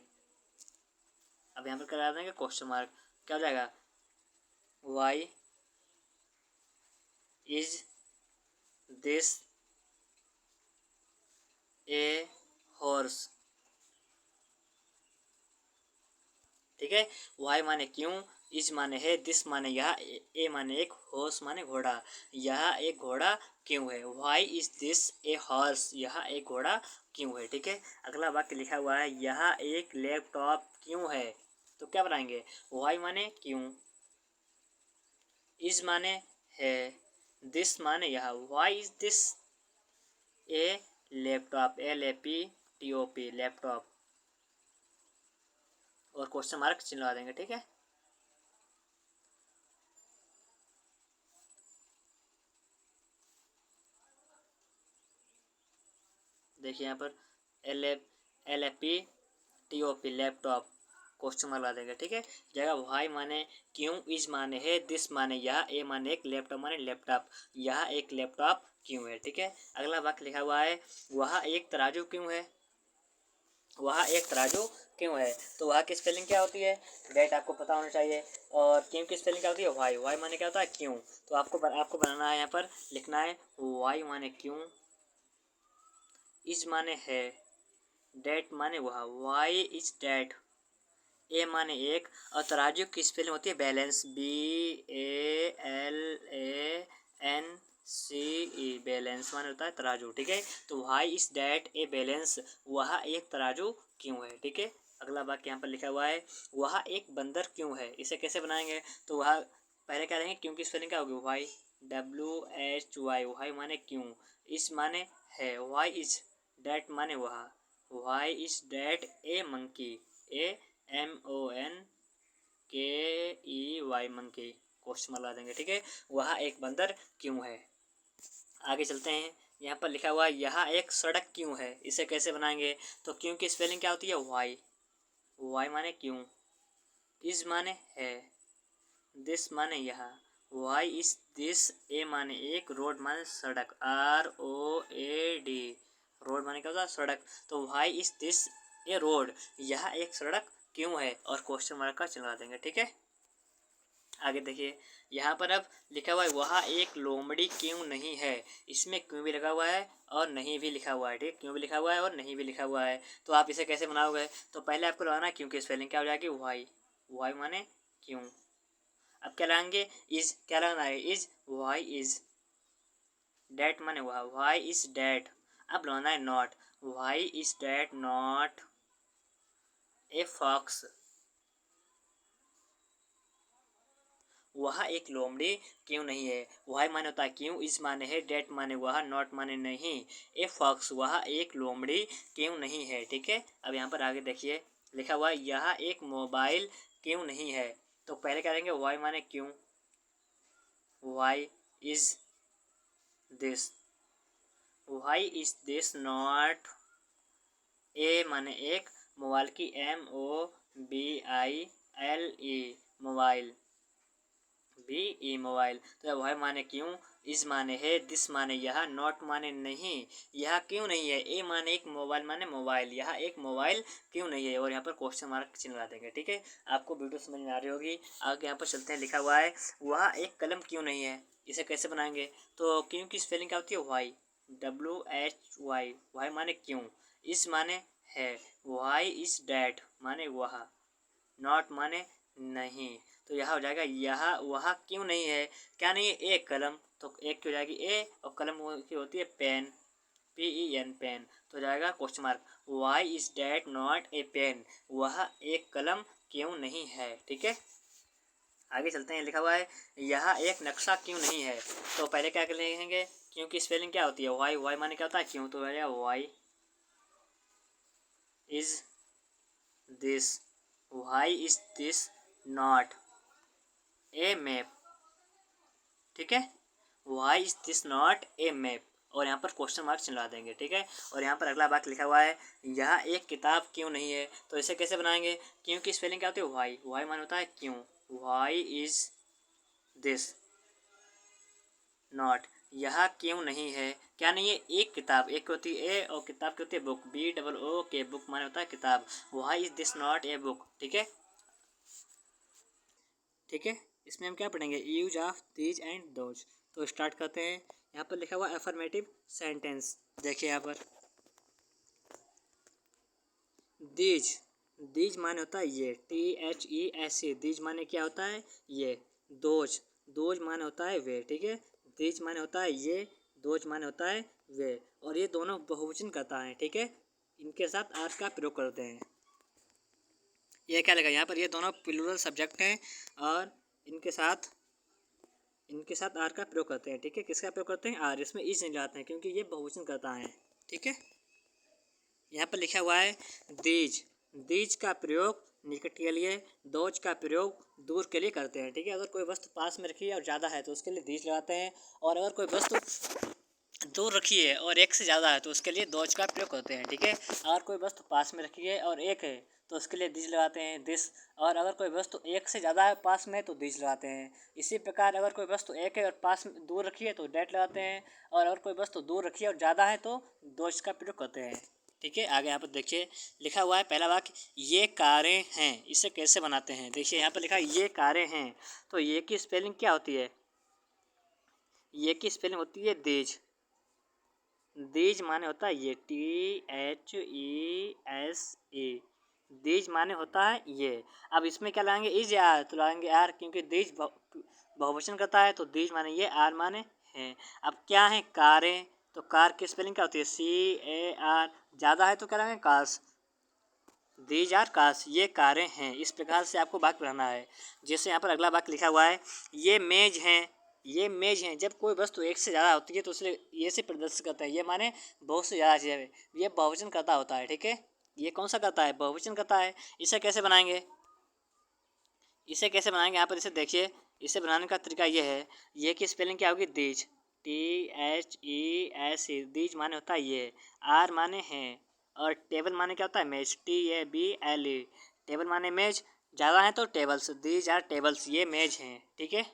अब यहाँ पर करा देंगे क्वेश्चन मार्क, क्या हो जाएगा, why is this a horse. ठीक है, वाई माने क्यों, इज माने है, दिस माने यह, ए माने एक, हॉर्स माने घोड़ा, यह एक घोड़ा क्यों है। Why is this a horse, यह एक घोड़ा क्यों है। ठीक है, अगला वाक्य लिखा हुआ है, यह एक लैपटॉप क्यों है। तो क्या बनाएंगे, वाई माने क्यों, इज माने है, दिस माने यह, why is this a laptop, LAPTOP laptop, और क्वेश्चन मार्क चिन्ह लगा देंगे। ठीक है, देखिए यहाँ पर LAPTOP लैपटॉप, क्वेश्चन मार्क लगा देंगे। ठीक है, जगह वाई माने क्यों, इज माने है, दिस माने यह, ए माने एक, लैपटॉप माने लैपटॉप, यह एक लैपटॉप क्यों है। ठीक है, अगला वाक्य लिखा हुआ है, वह एक तराजू क्यों है, वह एक तराजू क्यों है। तो वह की स्पेलिंग क्या होती है, डेट आपको पता होना चाहिए, और क्यों की स्पेलिंग क्या होती है, वाई, वाई माने क्या होता है, क्यों। तो आपको बनाना है, यहाँ पर लिखना है, वाई माने क्यों, इज माने है, डेट माने वह, वाई इज डेट, ए माने एक, और तराजू की स्पेलिंग होती है बैलेंस, BALANCE, बैलेंस माने होता है तराजू। ठीक है, तो why is that a balance, वह एक तराजू क्यों है। ठीक है, अगला वाक्य यहाँ पर लिखा हुआ है, वह एक बंदर क्यों है। इसे कैसे बनाएंगे, तो वह पहले क्या रहेंगे, क्यों की स्पेलिंग क्या होगी, वाई, WHY, वाई माने क्यों, इस माने है, वाई इज डेट माने वह, why is that a monkey, MONKEY monkey, question mark लगा देंगे। ठीक है, वह एक बंदर क्यों है। आगे चलते हैं, यहाँ पर लिखा हुआ है, यह एक सड़क क्यों है। इसे कैसे बनाएंगे, तो क्यों की स्पेलिंग क्या होती है, वाई, वाई माने क्यों, इज माने है, दिस माने यह, वाई इज दिस, ए माने एक, रोड माने सड़क, ROAD, रोड माने क्या होता है, सड़क। तो why is this a road, यह एक सड़क क्यों है, और क्वेश्चन मार्क का चिन्ह लगा देंगे। ठीक है, आगे देखिए, यहाँ पर अब लिखा हुआ है, वह एक लोमड़ी क्यों नहीं है। इसमें क्यों भी लगा हुआ है और नहीं भी लिखा हुआ है। ठीक, क्यों भी लिखा हुआ है और नहीं भी लिखा हुआ है। तो आप इसे कैसे बनाओगे, तो पहले आपको लगाना है क्योंकि स्पेलिंग क्या हो जाएगी, वाई, वाई माने क्यों। अब क्या लगाएंगे, इज, क्या लगाना है, इज, वाई इज, डेट माने वह, वाई इज डेट। अब लगाना है not, why is that not a fox, वह एक लोमड़ी क्यों नहीं है। वाई माने होता है क्यों, इज माने है, डेट माने वह, नॉट माने नहीं, ए फॉक्स, वह एक लोमड़ी क्यों नहीं है। ठीक है, अब यहाँ पर आगे देखिए, लिखा हुआ है, यह एक मोबाइल क्यों नहीं है। तो पहले क्या करेंगे, वाई माने क्यों, why is this, why is this not, a माने एक, मोबाइल की, MOBILE, मोबाइल, BE मोबाइल। तो वाई माने क्यों, इस माने है, दिस माने यह, नॉट माने नहीं, यह क्यों नहीं है, ए माने एक, मोबाइल माने मोबाइल, यह एक मोबाइल क्यों नहीं है, और यहाँ पर क्वेश्चन मार्क चिन्ह लगा देंगे। ठीक है, आपको वीडियो समझ में आ रही होगी। आगे यहाँ पर चलते हैं, लिखा हुआ है, वह एक कलम क्यों नहीं है। इसे कैसे बनाएंगे, तो क्यों की स्पेलिंग क्या होती है, वाई, WHY, वाई माने क्यों, इस माने है, वाई इज डैट माने वह, नॉट माने नहीं। तो यह हो जाएगा, यह वह क्यों नहीं है, क्या नहीं है, एक कलम, तो एक की हो जाएगी ए, और कलम की होती है पेन, PEN पेन। तो जाएगा question mark, why is that not a pen, वह एक कलम क्यों नहीं है। ठीक है, आगे चलते हैं, लिखा हुआ है, यह एक नक्शा क्यों नहीं है। तो पहले क्या लिखेंगे, क्योंकि स्पेलिंग क्या होती है, वाई, वाई माने क्या होता है क्यों, तो why is this, why is this not a map. ठीक है, why is this not a map, और यहाँ पर क्वेश्चन मार्क चिल्ला देंगे। ठीक है, और यहाँ पर अगला वाक्य लिखा हुआ है, यह एक किताब क्यों नहीं है। तो इसे कैसे बनाएंगे, क्यों की स्पेलिंग क्या होती है, वाई, वाई मान होता है क्यों, वाई इज दिस नॉट, यह क्यों नहीं है, क्या नहीं है, एक किताब, एक होती है ए, और किताब की होती है बुक, BOOK, बुक माने होता है किताब, why is this not a book. ठीक है, ठीक है, इसमें हम क्या पढ़ेंगे, use of these and those. तो स्टार्ट करते हैं। यहाँ पर लिखा हुआ अफर्मेटिव सेंटेंस, देखिए यहाँ पर दीज, दीज माने होता है ये, THES, दीज माने क्या होता है ये। दोज, दोज माने होता है वे, ठीक है, दीज माने होता है ये, दोज माने होता है वे, और ये दोनों बहुवचन करता है, ठीक है, इनके साथ आर का प्रयोग करते हैं। ये क्या लगा यहाँ पर, ये दोनों प्लूरल सब्जेक्ट हैं और इनके साथ आर का प्रयोग करते हैं, ठीक है, किसका प्रयोग करते हैं, आर, इसमें इज नहीं लाते हैं क्योंकि ये बहुवचन करता है, ठीक है। यहाँ पर लिखा हुआ है दीज, दीज का प्रयोग निकट के लिए, दोज का प्रयोग दूर के लिए करते हैं, ठीक है। अगर कोई वस्तु पास में रखी है और ज़्यादा है तो उसके लिए दीज लगाते हैं, और अगर कोई वस्तु दूर रखी है और एक से ज़्यादा है तो उसके लिए दोज का प्रयोग करते हैं, ठीक है। अगर कोई वस्तु पास में रखी है और एक है तो उसके लिए दीज लगाते हैं, दिस, और अगर कोई वस्तु एक से ज़्यादा है पास में तो दीज लगाते हैं। इसी प्रकार अगर कोई वस्तु एक है और पास में दूर रखी है तो डेट लगाते हैं, और अगर कोई वस्तु दूर रखी है और ज़्यादा है तो दोज का प्रयोग करते हैं, ठीक है। आगे यहाँ पर देखिए लिखा हुआ है पहला वाक्य, ये कारें हैं, इसे कैसे बनाते हैं। देखिए यहाँ पर लिखा है ये कारें हैं, तो ये की स्पेलिंग क्या होती है, ये की स्पेलिंग होती है दीज, दीज माने होता है ये, THESE, दीज माने होता है ये। अब इसमें क्या लाएंगे, इज या आर, तो लाएंगे आर क्योंकि दीज बहुवचन करता है, तो दीज माने ये, आर माने हैं। अब क्या है कारें, तो कार की स्पेलिंग क्या होती है, CAR, ज़्यादा है तो क्या लाएंगे कार्स, दीज आर कार्स, ये कारें हैं। इस प्रकार से आपको वाक्य बनाना है। जैसे यहाँ पर अगला वाक्य लिखा हुआ है, ये मेज हैं, ये मेज हैं, जब कोई वस्तु एक से ज़्यादा होती है तो उससे ये से प्रदर्शित करता है, ये माने बहुत से ज़्यादा चीज़ें, ये बहुवचन करता होता है, ठीक है। ये कौन सा करता है, बहुवचन करता है। इसे कैसे बनाएंगे, इसे कैसे बनाएंगे, यहाँ पर इसे देखिए, इसे बनाने का तरीका ये है, ये की स्पेलिंग क्या होगी, दीज, THESE, दीज माने होता है ये, आर माने हैं, और टेबल माने क्या होता है, मेज, TABLE, टेबल माने मेज, ज़्यादा है तो टेबल्स, दीज आर टेबल्स, ये मेज हैं, ठीक है।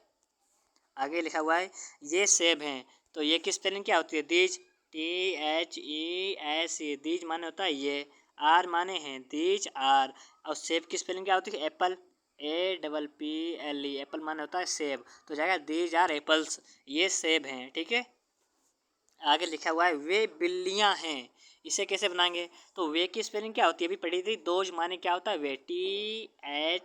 आगे लिखा हुआ है ये सेब हैं, तो ये की स्पेलिंग क्या होती है, दीज, THESE, दीज माने होता है ये, आर माने हैं, दीज आर, और सेब की स्पेलिंग क्या होती है, एप्पल, APPLE, एप्पल माने होता है सेब, तो जाएगा दीज आर एप्पल्स, ये सेब हैं, ठीक है। आगे लिखा हुआ है वे बिल्लियाँ हैं, इसे कैसे बनाएंगे, तो वे की स्पेलिंग क्या होती है, अभी पढ़ी थी, दोज माने क्या होता है वे,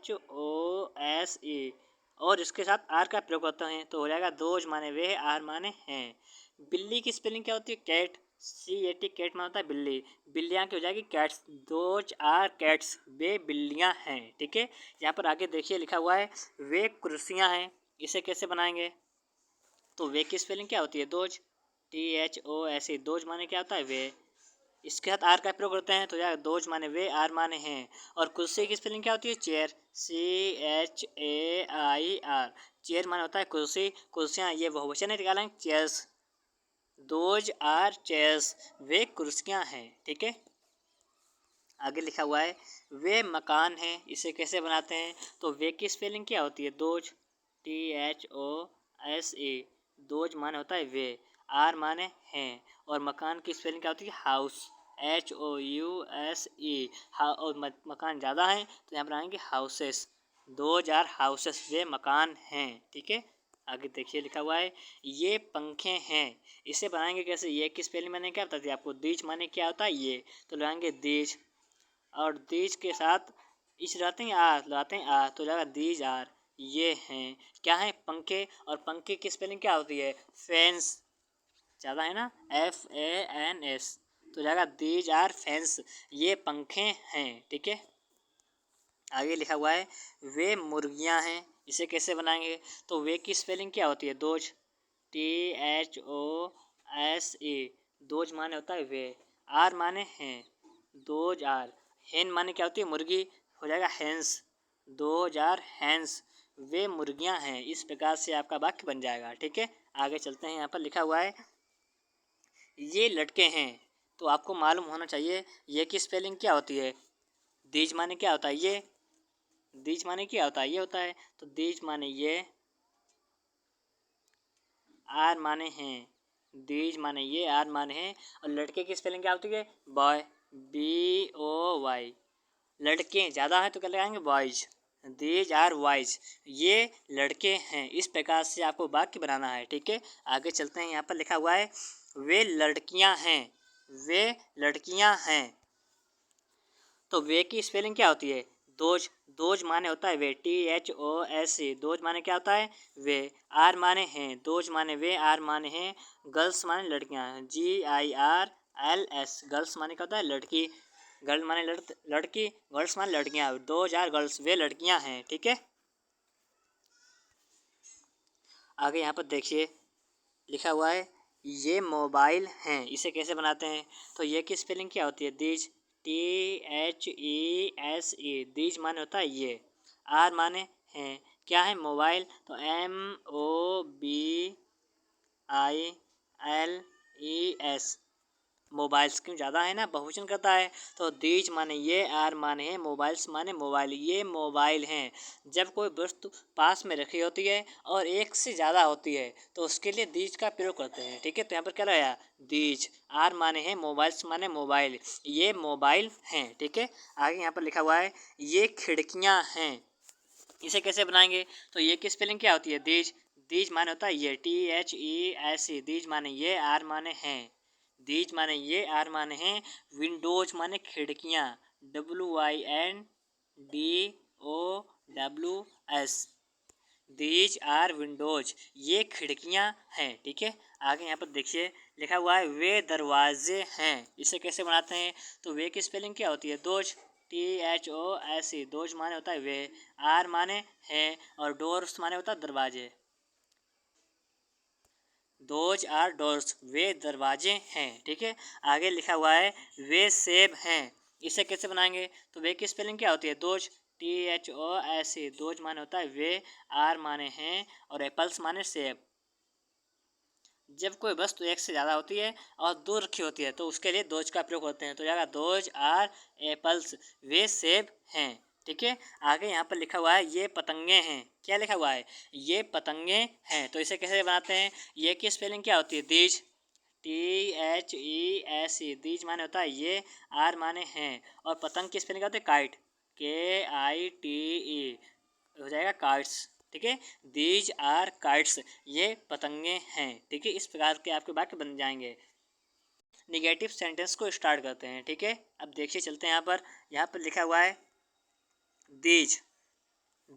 THOSE, और इसके साथ आर का प्रयोग होता है तो हो जाएगा दोज माने वे, आर माने हैं। बिल्ली की स्पेलिंग क्या होती है, कैट, CAT, कैट माने होता है बिल्ली, बिल्लियाँ की हो जाएगी कैट्स, दोज आर कैट्स, वे बिल्लियाँ हैं, ठीक है। यहाँ पर आगे देखिए लिखा हुआ है वे कुर्सियाँ हैं, इसे कैसे बनाएंगे, तो वे की स्पेलिंग क्या होती है, दोज, THOSE, दोज माने क्या होता है वे, इसके साथ आर का प्रयोग करते हैं तो यार दोज माने वे, आर माने हैं। और कुर्सी की स्पेलिंग क्या होती है, चेयर, CHAIR, चेयर माने होता है कुर्सी, कुर्सियाँ ये बहुवचन है, निकालेंगे चेयर्स, दोज आर चेयर्स, वे कुर्सियाँ हैं, ठीक है। आगे लिखा हुआ है वे मकान हैं, इसे कैसे बनाते हैं, तो वे की स्पेलिंग क्या होती है, दोज, THOSE, दोज माने होता है वे, आर माने हैं, और मकान की स्पेलिंग क्या होती है, हाउस, HOUSE, और मकान ज़्यादा है तो यहाँ पर आएंगे हाउसेस, दोज आर हाउसेस, वे मकान हैं, ठीक है। आगे देखिए लिखा हुआ है ये पंखे हैं, इसे बनाएंगे कैसे, ये की स्पेलिंग मैंने क्या बता दिया आपको, दीज माने क्या होता है ये, तो लगाएंगे दीज, और दीज के साथ इस लाते हैं आर, लाते हैं आर तो जाएगा दीज आर, ये हैं, क्या है पंखे, और पंखे की स्पेलिंग क्या होती है, फैंस, ज़्यादा है ना, FANS, तो जाएगा दीज आर फैंस, ये पंखे हैं, ठीक है। आगे लिखा हुआ है वे मुर्गियां हैं, इसे कैसे बनाएंगे, तो वे की स्पेलिंग क्या होती है, दोज, THOSE, दोज माने होता है वे, आर माने हैं, दोज आर, हेन माने क्या होती है मुर्गी, हो जाएगा हैंस, दोज आर हैंस, वे मुर्गियां हैं। इस प्रकार से आपका वाक्य बन जाएगा, ठीक है। आगे चलते हैं, यहाँ पर लिखा हुआ है ये लड़के हैं, तो आपको मालूम होना चाहिए ये की स्पेलिंग क्या होती है, दीज माने क्या होता है ये, दीज माने क्या होता है ये होता है, तो दीज माने ये, आर माने हैं, दीज माने ये, आर माने हैं, और लड़के की स्पेलिंग क्या होती है, बॉय, BOY, लड़के ज़्यादा हैं तो क्या लगाएंगे बॉयज, दीज आर बॉयज, ये लड़के हैं। इस प्रकार से आपको वाक्य बनाना है, ठीक है। आगे चलते हैं, यहाँ पर लिखा हुआ है वे लड़कियां हैं, वे लड़कियां हैं। तो वे की स्पेलिंग क्या होती है? दोज। दोज माने होता है वे, THOS, दोज माने क्या होता है? वे। आर माने हैं, दोज माने वे, आर माने हैं। गर्ल्स माने लड़कियां, GIRLS, गर्ल्स माने क्या होता है? लड़की। गर्ल माने लड़की, गर्ल्स माने लड़कियां, दोज आर गर्ल्स, वे लड़कियां हैं, ठीक है। आगे यहाँ पर देखिए लिखा हुआ है ये मोबाइल हैं। इसे कैसे बनाते हैं? तो ये की स्पेलिंग क्या होती है? दीज, THESE, दीज माने होता है ये। आर माने हैं, क्या है? मोबाइल, तो MOBILES, मोबाइल्स क्यों ज़्यादा है ना, बहुवचन करता है। तो दीज माने ये, आर माने है, मोबाइल्स माने मोबाइल, ये मोबाइल हैं। जब कोई वस्तु पास में रखी होती है और एक से ज़्यादा होती है तो उसके लिए दीज का प्रयोग करते हैं, ठीक है। तो यहाँ पर क्या लगाया? दीज। आर माने है, मोबाइल्स माने मोबाइल, ये मोबाइल हैं, ठीक है। आगे यहाँ पर लिखा हुआ है ये खिड़कियाँ हैं। इसे कैसे बनाएंगे? तो ये की स्पेलिंग क्या होती है? दीज। दीज माने होता है ये, THESE, दीज माने ये, आर माने हैं। दीज माने ये, आर माने हैं। विंडोज माने खिड़कियाँ, WINDOWS, दीज आर विंडोज, ये खिड़कियाँ हैं, ठीक है। आगे यहाँ पर देखिए लिखा हुआ है वे दरवाजे हैं। इसे कैसे बनाते हैं? तो वे की स्पेलिंग क्या होती है? दोज, THOSE, दोज माने होता है वे, आर माने हैं, और डोर्स माने होता है दरवाजे, दोज आर डोर्स, वे दरवाजे हैं, ठीक है। आगे लिखा हुआ है वे सेब हैं। इसे कैसे बनाएंगे? तो वे की स्पेलिंग क्या होती है? दोज, THOSE, दोज माने होता है वे, आर माने हैं, और एप्पल्स माने सेब। जब कोई वस्तु एक से ज़्यादा होती है और दूर रखी होती है तो उसके लिए दोज का प्रयोग होते हैं। तो जाएगा दोज आर एप्पल्स, वे सेब हैं, ठीक है। आगे यहाँ पर लिखा हुआ है ये पतंगे हैं। क्या लिखा हुआ है? ये पतंगे हैं। तो इसे कैसे बनाते हैं? ये की स्पेलिंग क्या होती है? दीज, THESE, दीज माने होता है ये, आर माने हैं, और पतंग की स्पेलिंग क्या होती है? काइट, KITE, हो जाएगा काइट्स, ठीक है। दीज आर काइट्स, ये पतंगे हैं, ठीक है। इस प्रकार के आपके वाक्य बन जाएंगे। निगेटिव सेंटेंस को स्टार्ट करते हैं, ठीक है। अब देखिए चलते हैं यहाँ पर लिखा हुआ है दीज।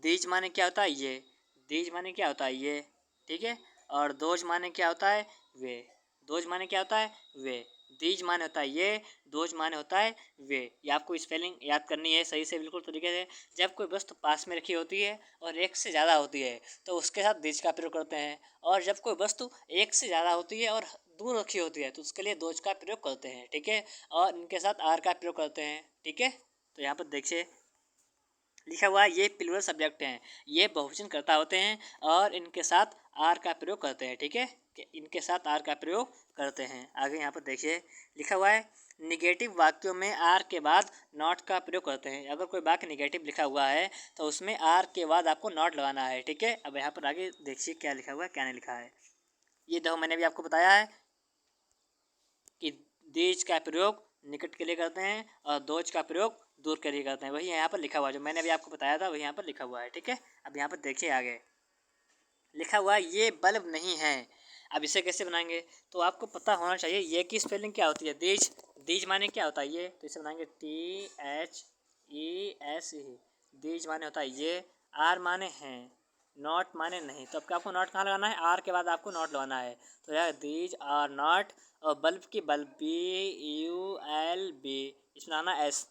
दीज माने क्या होता है? ये। दीज माने क्या होता है? ये, ठीक है। और दोज माने क्या होता है? वे। दोज माने क्या होता है? वे। दीज माने होता है ये, दोज माने होता है वे। ये आपको स्पेलिंग याद करनी है सही से, बिल्कुल तरीके से। जब कोई वस्तु पास में रखी होती है और एक से ज़्यादा होती है तो उसके साथ दीज का प्रयोग करते हैं, और जब कोई वस्तु एक से ज़्यादा होती है और दूर रखी होती है तो उसके लिए दोज का प्रयोग करते हैं, ठीक है। और इनके साथ आर का प्रयोग करते हैं, ठीक है। तो यहाँ पर देखिए लिखा हुआ है ये प्लूरल सब्जेक्ट हैं, ये बहुवचन कर्ता होते हैं और इनके साथ आर का प्रयोग करते हैं, ठीक है। इनके साथ आर का प्रयोग करते हैं। आगे यहाँ पर देखिए लिखा हुआ है निगेटिव वाक्यों में आर के बाद नॉट का प्रयोग करते हैं। अगर कोई वाक्य निगेटिव लिखा हुआ है तो उसमें आर के बाद आपको नॉट लगाना है, ठीक है। अब यहाँ पर आगे देखिए क्या लिखा हुआ है, क्या नहीं लिखा है। ये देखो मैंने भी आपको बताया है कि दीज का प्रयोग निकट के लिए करते हैं और दोज का प्रयोग दूर के लिए करते हैं। वही यहाँ पर लिखा हुआ है, जो मैंने अभी आपको बताया था वही यहाँ पर लिखा हुआ है, ठीक है। अब यहाँ पर देखिए आगे लिखा हुआ है ये बल्ब नहीं है। अब इसे कैसे बनाएंगे? तो आपको पता होना चाहिए ये की स्पेलिंग क्या होती है? दीज। दीज माने क्या होता है? ये। तो इसे बनाएंगे THESE, दीज माने होता है ये, आर माने हैं, नॉट माने नहीं। तो अब आपको नॉट कहाँ लगाना है? आर के बाद आपको नॉट लगाना है। तो यार दीज आर नॉट, और बल्ब की बल्ब BULB, इसमें आना S,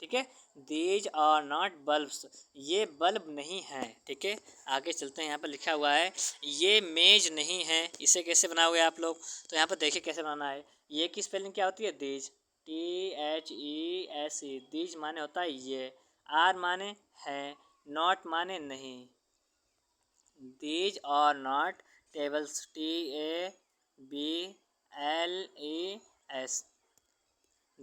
ठीक है। दीज आर नॉट बल्ब्स, ये बल्ब नहीं हैं, ठीक है। आगे चलते हैं, यहाँ पर लिखा हुआ है ये मेज नहीं है। इसे कैसे बनाओगे आप लोग? तो यहाँ पर देखिए कैसे बनाना है। ये की स्पेलिंग क्या होती है? दीज, THESE, दीज माने होता है ये, आर माने है, नॉट माने नहीं। These are not tables, TABLES,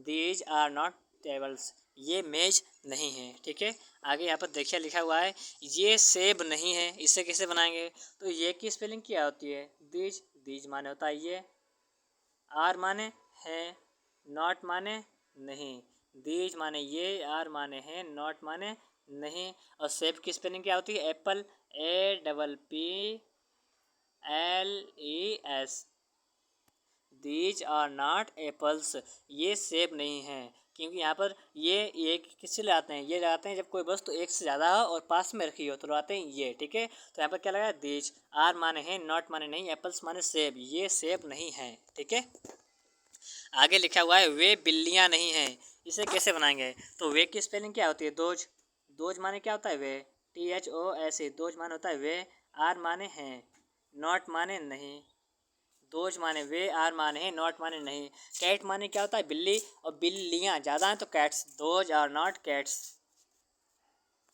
these are not tables, ये मेज नहीं है, ठीक है। आगे यहाँ पर देखिए लिखा हुआ है ये सेब नहीं है। इसे कैसे बनाएंगे? तो ये की स्पेलिंग क्या होती है? दीज। दीज माने होता है ये, आर माने है, नॉट माने नहीं। दीज माने ये, आर माने हैं, नॉट माने नहीं। और सेब की स्पेलिंग क्या होती है? Apple, APPLES। These are not apples, ये सेब नहीं हैं। क्योंकि यहाँ पर ये किससे लगाते हैं? ये लगाते हैं जब कोई वस्तु एक से ज़्यादा हो और पास में रखी हो तो लगाते हैं ये, ठीक है। तो यहाँ पर क्या लगा? दीज, आर माने हैं, नॉट माने नहीं, एप्पल्स माने सेब, ये सेब नहीं है, ठीक है। आगे लिखा हुआ है वे बिल्लियाँ नहीं हैं, इसे कैसे बनाएंगे? तो वे की स्पेलिंग क्या होती है? दोज। दोज माने क्या होता है? वे, THOS, दोज माने होता है वे, आर माने हैं, नॉट माने नहीं। दोज माने वे, आर माने हैं, नॉट माने नहीं। कैट माने क्या होता है? बिल्ली, और बिल्लियाँ ज़्यादा हैं तो cats. Those are not cats,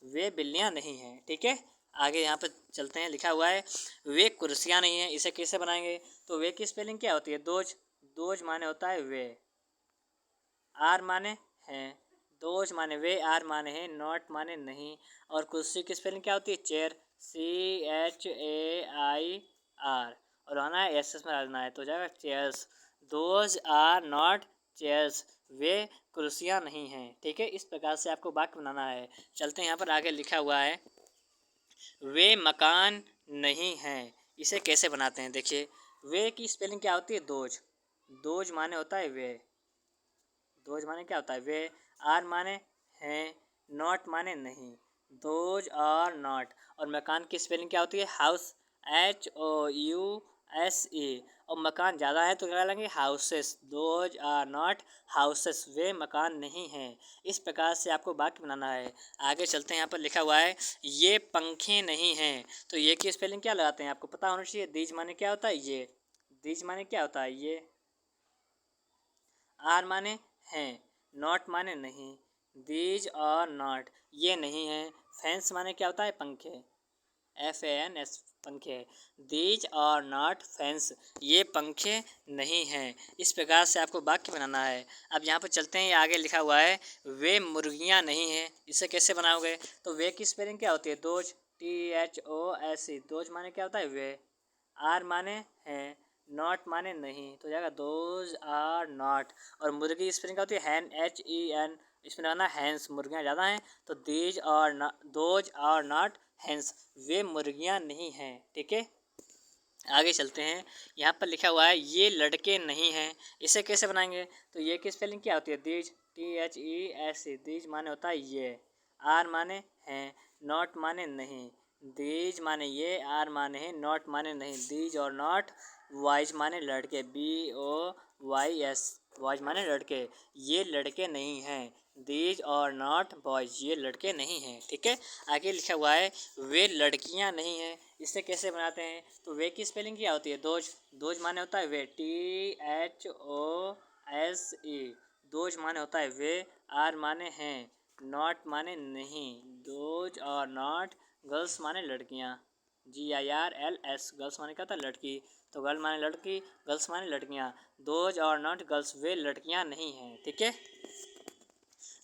वे बिल्लियाँ नहीं हैं, ठीक है। आगे यहाँ पर चलते हैं, लिखा हुआ है वे कुर्सियाँ नहीं हैं, इसे कैसे बनाएंगे? तो वे की स्पेलिंग क्या होती है? दोज। दोज माने होता है वे, आर माने हैं, दोज माने वे, आर माने हैं, नॉट माने नहीं। और कुर्सी की स्पेलिंग क्या होती है? चेयर, CHAIR, और आना है SS में डालना है तो हो जाएगा chairs. Those are not chairs, वे कुर्सियाँ नहीं हैं, ठीक है। इस प्रकार से आपको वाक्य बनाना है। चलते हैं यहाँ पर, आगे लिखा हुआ है वे मकान नहीं हैं, इसे कैसे बनाते हैं? देखिए, वे की स्पेलिंग क्या होती है? दोज। दोज माने होता है वे, दोज माने क्या होता है? वे, आर माने हैं, नॉट माने नहीं, दोज आर नॉट। और मकान की स्पेलिंग क्या होती है? हाउस, HOUSE, और मकान ज़्यादा है तो क्या लेंगे? Houses. Those are not houses, वे मकान नहीं हैं। इस प्रकार से आपको वाक्य बनाना है। आगे चलते हैं, यहाँ पर लिखा हुआ है ये पंखे नहीं हैं, तो ये की स्पेलिंग क्या लगाते हैं? आपको पता होना चाहिए। दीज माने क्या होता है? ये। दीज माने क्या होता है? ये। आर माने हैं, नॉट माने नहीं, दीज और नॉट, ये नहीं है। फैंस माने क्या होता है? पंखे, FANS, पंखे। दीज और नॉट फैंस, ये पंखे नहीं हैं। इस प्रकार से आपको वाक्य बनाना है। अब यहाँ पर चलते हैं, आगे लिखा हुआ है वे मुर्गियाँ नहीं हैं, इसे कैसे बनाओगे? तो वे की स्पेलिंग क्या होती है? दोज, THOSE, दोज माने क्या होता है? वे, आर माने हैं, नॉट माने नहीं, तो जाएगा दोज आर नॉट। और मुर्गी की स्पेलिंग क्या होती है? हैन, HEN, इसमें लगाना हैंस, मुर्गियाँ ज़्यादा हैं तो दीज और दोज आर नॉट हैंस, वे मुर्गियाँ नहीं हैं, ठीक है। आगे चलते हैं, यहाँ पर लिखा हुआ है ये लड़के नहीं हैं, इसे कैसे बनाएंगे? तो ये की स्पेलिंग क्या होती है? दीज, THES, दीज माने होता है ये, आर माने हैं, नॉट माने नहीं, दीज माने ये, आर माने हैं, नॉट माने नहीं, दीज और नॉट। वाइज माने लड़के, BOYS, बॉयज माने लड़के, ये लड़के नहीं हैं। दीज और नॉट बॉयज, ये लड़के नहीं हैं, ठीक है। आगे लिखा हुआ है वे लड़कियां नहीं हैं, इसे कैसे बनाते हैं? तो वे की स्पेलिंग क्या होती है? दोज। दोज माने होता है वे, THOSE, दोज माने होता है वे, आर माने हैं, नॉट माने नहीं, दोज और नॉट। गर्ल्स माने लड़कियां, GIRLS, गर्ल्स माने क्या था? लड़की, तो गर्ल माने लड़की, गर्ल्स माने लड़कियां, दोज और नॉट गर्ल्स, वे लड़कियां नहीं हैं, ठीक है।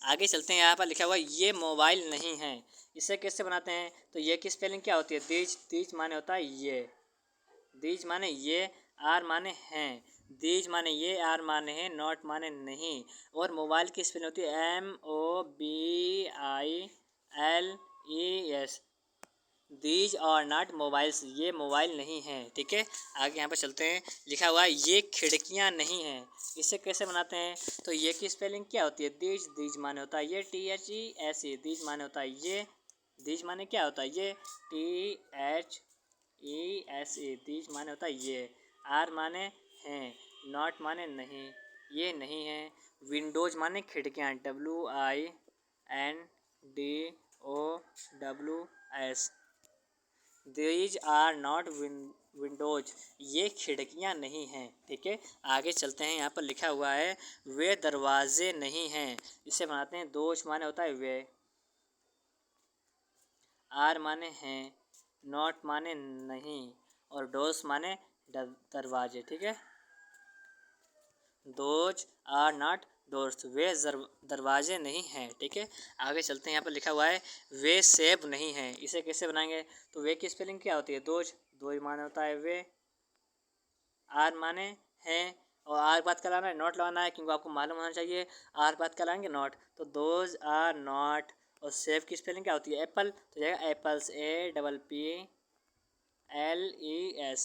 आगे चलते हैं, यहाँ पर लिखा हुआ है ये मोबाइल नहीं है, इसे कैसे बनाते हैं? तो ये की स्पेलिंग क्या होती है? दीज। दीज माने होता है ये, दीज माने ये, आर माने हैं, दीज माने ये, आर माने हैं, नॉट माने नहीं। और मोबाइल की स्पेलिंग होती है MOBILES, दीज और नॉट मोबाइल्स, ये मोबाइल नहीं हैं, ठीक है। आगे यहाँ पर चलते हैं, लिखा हुआ है ये खिड़कियाँ नहीं हैं, इसे कैसे बनाते हैं? तो ये की स्पेलिंग क्या होती है? दीज। दीज माने होता है ये, THESE, दीज माने होता है ये, दीज माने क्या होता है? ये, THESE, दीज माने होता है ये, आर माने हैं, नॉट माने नहीं, ये नहीं है। विंडोज माने खिड़कियाँ, WINDOWS, these are not windows, ये खिड़कियाँ नहीं हैं, ठीक है। आगे चलते हैं, यहाँ पर लिखा हुआ है वे दरवाजे नहीं हैं, इसे बनाते हैं। दोज माने होता है वे, आर माने हैं, नॉट माने नहीं, और डोर्स माने दरवाजे, ठीक है। दोज आर नॉट डोर्स, वे दरवाजे नहीं हैं, ठीक है। आगे चलते हैं, यहाँ पर लिखा हुआ है वे सेब नहीं हैं, इसे कैसे बनाएंगे? तो वे की स्पेलिंग क्या होती है? दोज। दोज माने होता है वे, आर माने हैं, और आर बात कराना है, नॉट लगाना है, क्योंकि आपको मालूम होना चाहिए आर बात कराएंगे नॉट, तो दोज आर नॉट। और सेब की स्पेलिंग क्या होती है? एप्पल, तो जाएगा apples, APPLES।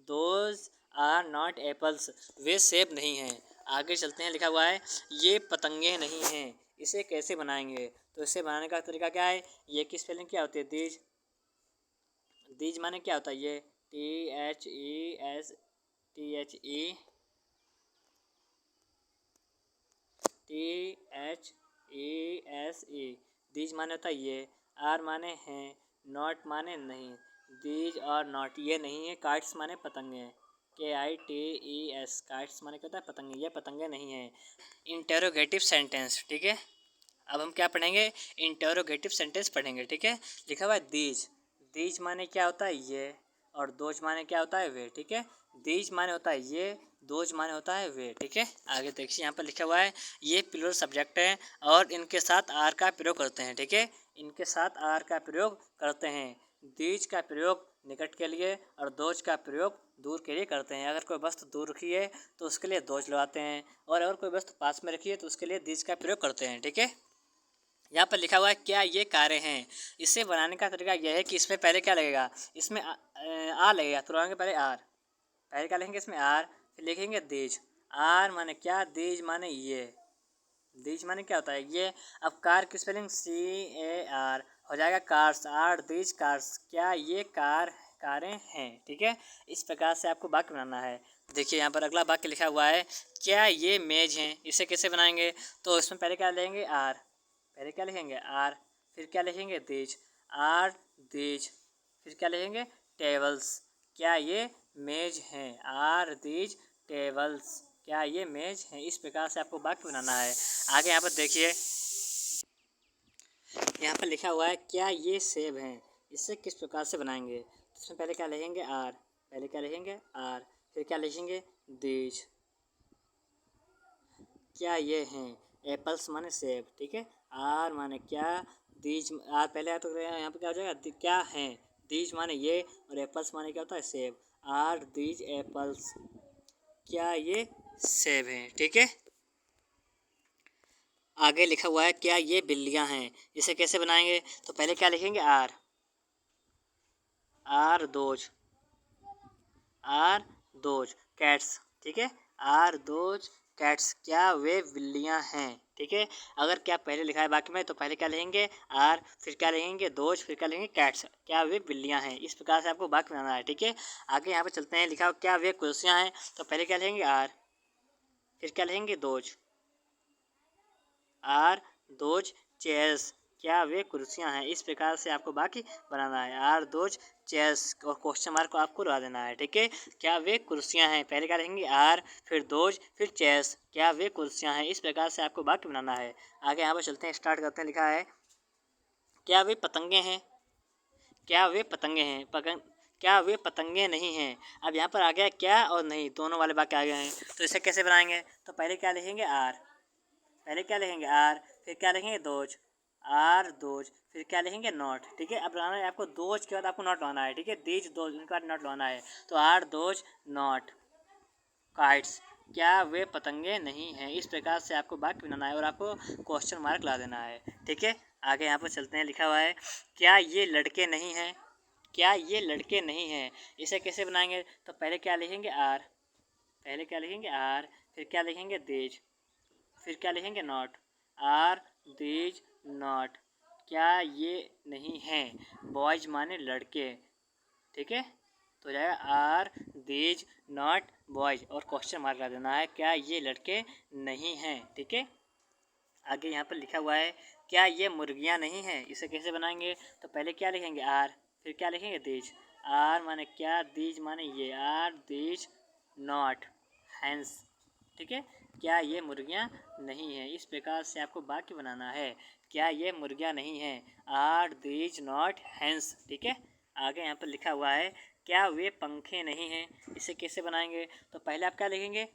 Those are not apples, वे सेब नहीं हैं। आगे चलते हैं, लिखा हुआ है ये पतंगे नहीं हैं। इसे कैसे बनाएंगे? तो इसे बनाने का तरीका क्या है? ये की स्पेलिंग क्या होती है? दीज। दीज माने क्या होता है? ये THES, THESE। दीज माने होता है ये, आर माने हैं, नॉट माने नहीं। दीज और नॉट, ये नहीं है। काइट्स माने पतंगे, KITES, काइट्स माने क्या होता है? पतंगे, ये पतंगे नहीं हैं। इंटेरोगेटिव सेंटेंस, ठीक है। अब हम क्या पढ़ेंगे? इंटेरोगेटिव सेंटेंस पढ़ेंगे, ठीक है। लिखा हुआ है दीज। दीज माने क्या होता है? ये। और दोज माने क्या होता है? वे, ठीक है। दीज माने होता है ये, दोज माने होता है वे, ठीक है। आगे देखिए, यहाँ पर लिखा हुआ है ये प्लूरल सब्जेक्ट है और इनके साथ आर का प्रयोग करते हैं, ठीक है। इनके साथ आर का प्रयोग करते हैं। दीज का प्रयोग निकट के लिए और दोज का प्रयोग दूर के लिए करते हैं। अगर कोई वस्तु दूर रखी है तो उसके लिए दोज लगाते हैं, और अगर कोई वस्तु पास में रखी है तो उसके लिए दीज का प्रयोग करते हैं, ठीक है। यहाँ पर लिखा हुआ है क्या ये कारें हैं। इसे बनाने का तरीका यह है कि इसमें पहले क्या लगेगा? इसमें आ लगेगा, तो लगाएंगे पहले आर। पहले क्या लिखेंगे? इसमें आर, फिर लिखेंगे दीज। आर माने क्या? दीज माने ये। दीज माने क्या होता है? ये। अब कार की स्पेलिंग CAR हो जाएगा कार्स, आर दीज कार्स, क्या ये कारें हैं, ठीक है। इस प्रकार से आपको वाक्य बनाना है। देखिए यहाँ पर अगला वाक्य लिखा हुआ है क्या ये मेज हैं। इसे कैसे बनाएंगे? तो इसमें पहले क्या लेंगे? आर। पहले क्या लिखेंगे? आर, फिर क्या लिखेंगे? दीज, आर दीज, फिर क्या लिखेंगे? टेबल्स, क्या ये मेज हैं। आर दीज टेबल्स, क्या ये मेज हैं। इस प्रकार से आपको वाक्य बनाना है। आगे यहाँ पर देखिए, यहाँ पर लिखा हुआ है क्या ये सेब हैं। इसे किस प्रकार से बनाएंगे? तो इसमें पहले क्या लिखेंगे? आर। पहले क्या लिखेंगे? आर, फिर क्या लिखेंगे? दीज, क्या ये हैं। एप्पल्स माने सेब, ठीक है। आर माने क्या, दीज आर पहले आया तो यहाँ पे क्या हो जाएगा? क्या हैं। दीज माने ये, और एप्पल्स माने क्या होता है? सेब। आर दीज एप्पल्स, क्या ये सेब हैं, ठीक है। आगे लिखा हुआ है क्या ये बिल्लियाँ हैं। इसे कैसे बनाएंगे? तो पहले क्या लिखेंगे? Are. Are those, are those cats, ठीक है। आर दोज कैट्स, क्या वे बिल्लियाँ हैं, ठीक है। अगर क्या पहले लिखा है वाक्य में, तो पहले क्या लिखेंगे? आर, फिर क्या लिखेंगे? दोज, फिर क्या लिखेंगे? कैट्स, क्या वे बिल्लियाँ हैं। इस प्रकार से आपको वाक्य बनाना है, ठीक है। आगे यहाँ पे चलते हैं, लिखा हो क्या वे कुर्सियाँ हैं। तो पहले क्या लिखेंगे? आर, फिर क्या लिखेंगे? दोज, आर दोज चेयर्स, क्या वे कुर्सियाँ हैं। इस प्रकार से आपको वाक्य बनाना है। आर दोज चेयर्स, और क्वेश्चन मार्क को आपको लगा देना है, ठीक है। क्या वे कुर्सियाँ हैं, पहले क्या लिखेंगे? आर, फिर दोज, फिर चेयर्स, क्या वे कुर्सियाँ हैं। इस प्रकार से आपको वाक्य बनाना है। आगे यहाँ पर चलते हैं, स्टार्ट करते हैं। लिखा है क्या वे पतंगे हैं। क्या वे पतंगे हैं। क्या वे पतंगे नहीं हैं। अब यहाँ पर आ गया क्या और नहीं, दोनों वाले वाक्य आ गए हैं। तो इसे कैसे बनाएंगे? तो पहले क्या लिखेंगे? आर। पहले क्या लिखेंगे? आर, फिर क्या लिखेंगे? दोज, आर दोज, फिर क्या लिखेंगे? नॉट, ठीक है। अब लगाना है आपको दोज के बाद आपको नॉट लगाना है, ठीक है। दीज दोज, इनके बाद नॉट लगाना है। तो आर दोज नॉट काइट्स, क्या वे पतंगे नहीं हैं। इस प्रकार से आपको वाक्य बनाना है और आपको क्वेश्चन मार्क ला देना है, ठीक है। आगे यहाँ पर चलते हैं। लिखा हुआ है क्या ये लड़के नहीं हैं। क्या ये लड़के नहीं हैं। इसे कैसे बनाएंगे? तो पहले क्या लिखेंगे? आर। पहले क्या लिखेंगे? आर, फिर क्या लिखेंगे? दीज, फिर क्या लिखेंगे? नॉट, आर दीज नॉट, क्या ये नहीं हैं। बॉयज माने लड़के, ठीक है। तो जाएगा आर दीज नॉट बॉयज, और क्वेश्चन मार्क लगा देना है, क्या ये लड़के नहीं हैं, ठीक है। आगे यहाँ पर लिखा हुआ है क्या ये मुर्गियाँ नहीं हैं। इसे कैसे बनाएंगे? तो पहले क्या लिखेंगे? आर, फिर क्या लिखेंगे? दीज, आर माने क्या, दीज माने ये, आर दीज नॉट हैंस, ठीक है। क्या ये मुर्गियाँ नहीं हैं। इस प्रकार से आपको वाक्य बनाना है। क्या ये मुर्गियाँ नहीं हैं। आर दीज नॉट हैंस, ठीक है। आगे यहाँ पर लिखा हुआ है क्या वे पंखे नहीं हैं। इसे कैसे बनाएंगे? तो पहले आप क्या लिखेंगे?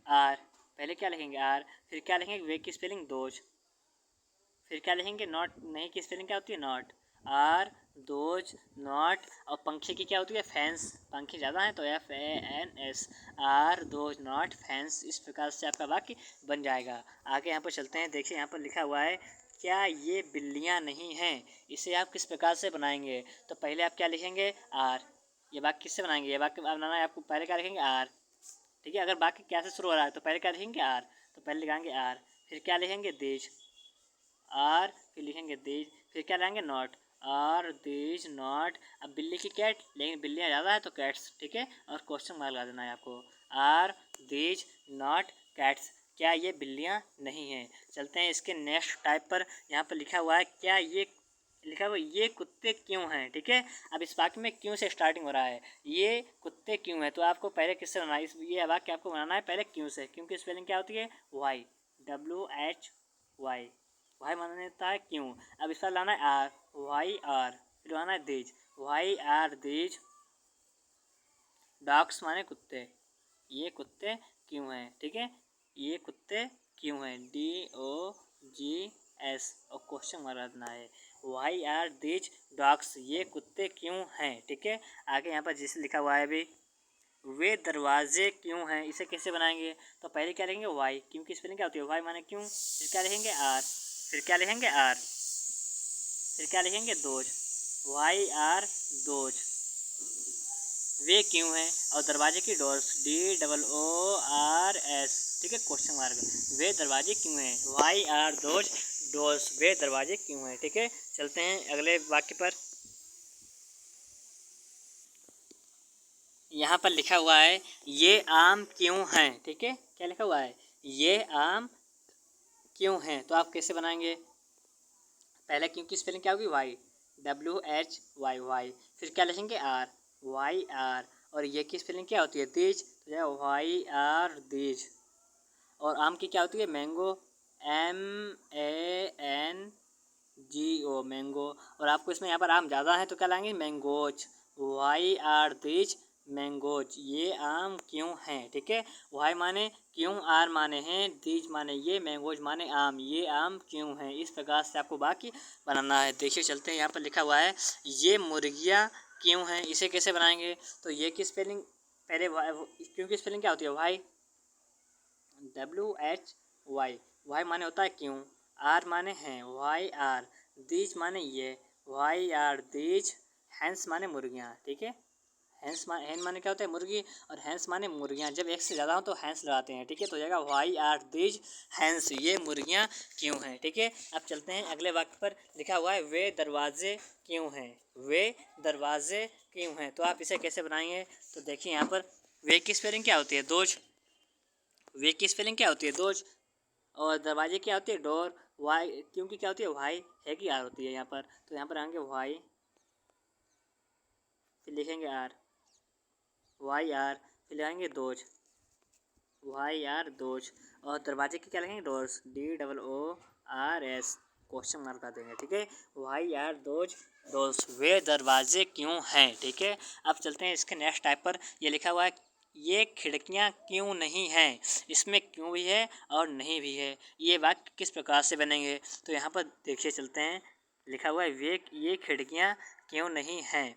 आर, पहले क्या लिखेंगे? आर, फिर क्या लिखेंगे? वे की स्पेलिंग दोज, फिर क्या लिखेंगे? नॉट, नहीं की स्पेलिंग क्या होती है? नॉट, आर दोज नॉट, और पंखे की क्या होती है फैंस, पंखे ज़्यादा हैं तो FANS, are those not fans. इस प्रकार से आपका वाक्य बन जाएगा। आगे यहाँ पर चलते हैं, देखिए यहाँ पर लिखा हुआ है क्या ये बिल्लियाँ नहीं हैं। इसे आप किस प्रकार से बनाएंगे, तो पहले आप क्या लिखेंगे आर। ये वाक्य किससे बनाएंगे, ये वाक्य बनाना है आपको, पहले क्या लिखेंगे आर, ठीक है। अगर वाक्य क्या से शुरू हो रहा है तो पहले क्या लिखेंगे आर, तो पहले लिखेंगे आर, फिर क्या लिखेंगे देज, आर, फिर लिखेंगे देज, फिर क्या लाएंगे नॉट, आर देज नॉट। अब बिल्ली की कैट, लेकिन बिल्लियाँ ज़्यादा है तो कैट्स, ठीक है, और क्वेश्चन मार्क लगा देना है आपको, आर देज नॉट कैट्स, क्या ये बिल्लियाँ नहीं हैं। चलते हैं इसके नेक्स्ट टाइप पर। यहाँ पर लिखा हुआ है क्या ये, लिखा हुआ ये कुत्ते क्यों हैं, ठीक है। अब इस वाक्य में क्यों से स्टार्टिंग हो रहा है, ये कुत्ते क्यों हैं, तो आपको पहले किससे बनाना है, ये वाक्य आपको बनाना है पहले क्यों से। क्यों की स्पेलिंग क्या होती है वाई, WHY, वाई माना होता है क्यों। अब इस पर लाना है आर, YR, फिर लाना है दीज, YR दीज डॉग्स माने कुत्ते, ये कुत्ते क्यों हैं, ठीक है, ये कुत्ते क्यों हैं, DOGS, और क्वेश्चन मार्क देना है, YR दीज डॉग्स, ये कुत्ते क्यों हैं, ठीक है। आगे यहाँ पर जिसे लिखा हुआ है अभी, वे दरवाजे क्यों हैं, इसे कैसे बनाएंगे, तो पहले क्या लिखेंगे वाई, क्योंकि स्पेलिंग क्या होती है वाई माने क्यों, फिर क्या लिखेंगे आर, फिर क्या लिखेंगे आर, फिर क्या लिखेंगे दोज, YR दोज, वे क्यों हैं, और दरवाजे की डोर्स, DOORS, ठीक है, क्वेश्चन मार्क, वे दरवाजे क्यों हैं, YR दोज डोर्स, वे दरवाजे क्यों हैं, ठीक है। चलते हैं अगले वाक्य पर। यहाँ पर लिखा हुआ है ये आम क्यों हैं, ठीक है, क्या लिखा हुआ है ये आम क्यों हैं, तो आप कैसे बनाएंगे, पहले क्यों की स्पेलिंग क्या होगी वाई, WHY, फिर क्या लिखेंगे आर, YR, और ये की स्पेलिंग क्या होती है दीज, तो YR दीज, और आम की क्या होती है मैंगो, MANGO मैंगो, और आपको इसमें यहाँ पर आम ज़्यादा है तो क्या लाएंगे मैंगोज, YR दीज मैंगोज, ये आम क्यों हैं, ठीक है। वाई माने क्यों, आर माने हैं, दीज माने ये, मैंगोज माने आम, ये आम क्यों हैं। इस प्रकार से आपको बाकी बनाना है। देखिए चलते हैं, यहाँ पर लिखा हुआ है ये मुर्गियाँ क्यों हैं, इसे कैसे बनाएंगे, तो ये की स्पेलिंग पहले क्यों की स्पेलिंग क्या होती है वाई, WHY, वाई माने होता है क्यों, आर माने हैं, YR, दीज माने ये, YR दीज, हैंस माने मुर्गियाँ, ठीक है, हैन माने क्या होता है मुर्गी, और हैंस माने मुर्गियाँ, जब एक से ज़्यादा हो तो हैंस लगाते हैं, ठीक है, तो हो जाएगा YR दीज हैंस, ये मुर्गियाँ क्यों हैं, ठीक है। अब चलते हैं अगले वाक्य पर। लिखा हुआ है वे दरवाजे क्यों हैं, वे दरवाजे क्यों हैं, तो आप इसे कैसे बनाएंगे, तो देखिए यहाँ पर वे की स्पेलिंग क्या होती है दोज, वे की स्पेलिंग क्या होती है दोज, और दरवाजे क्या होती है डोर, वाई क्योंकि क्या होती है वाई है कि आर होती है यहाँ पर, तो यहाँ पर आएंगे वाई, फिर लिखेंगे आर, YR, फिर लगाएंगे दोज, YR दोज, और दरवाजे की क्या लिखेंगे डोर्स, DOORS, क्वेश्चन मार्क कर देंगे, ठीक है, YR दोज डोर्स, वे दरवाजे क्यों हैं, ठीक है। अब चलते हैं इसके नेक्स्ट टाइप पर। यह लिखा हुआ है ये खिड़कियाँ क्यों नहीं हैं, इसमें क्यों भी है और नहीं भी है, ये वाक्य किस प्रकार से बनेंगे, तो यहाँ पर देखिए चलते हैं, लिखा हुआ है ये खिड़कियाँ क्यों नहीं हैं,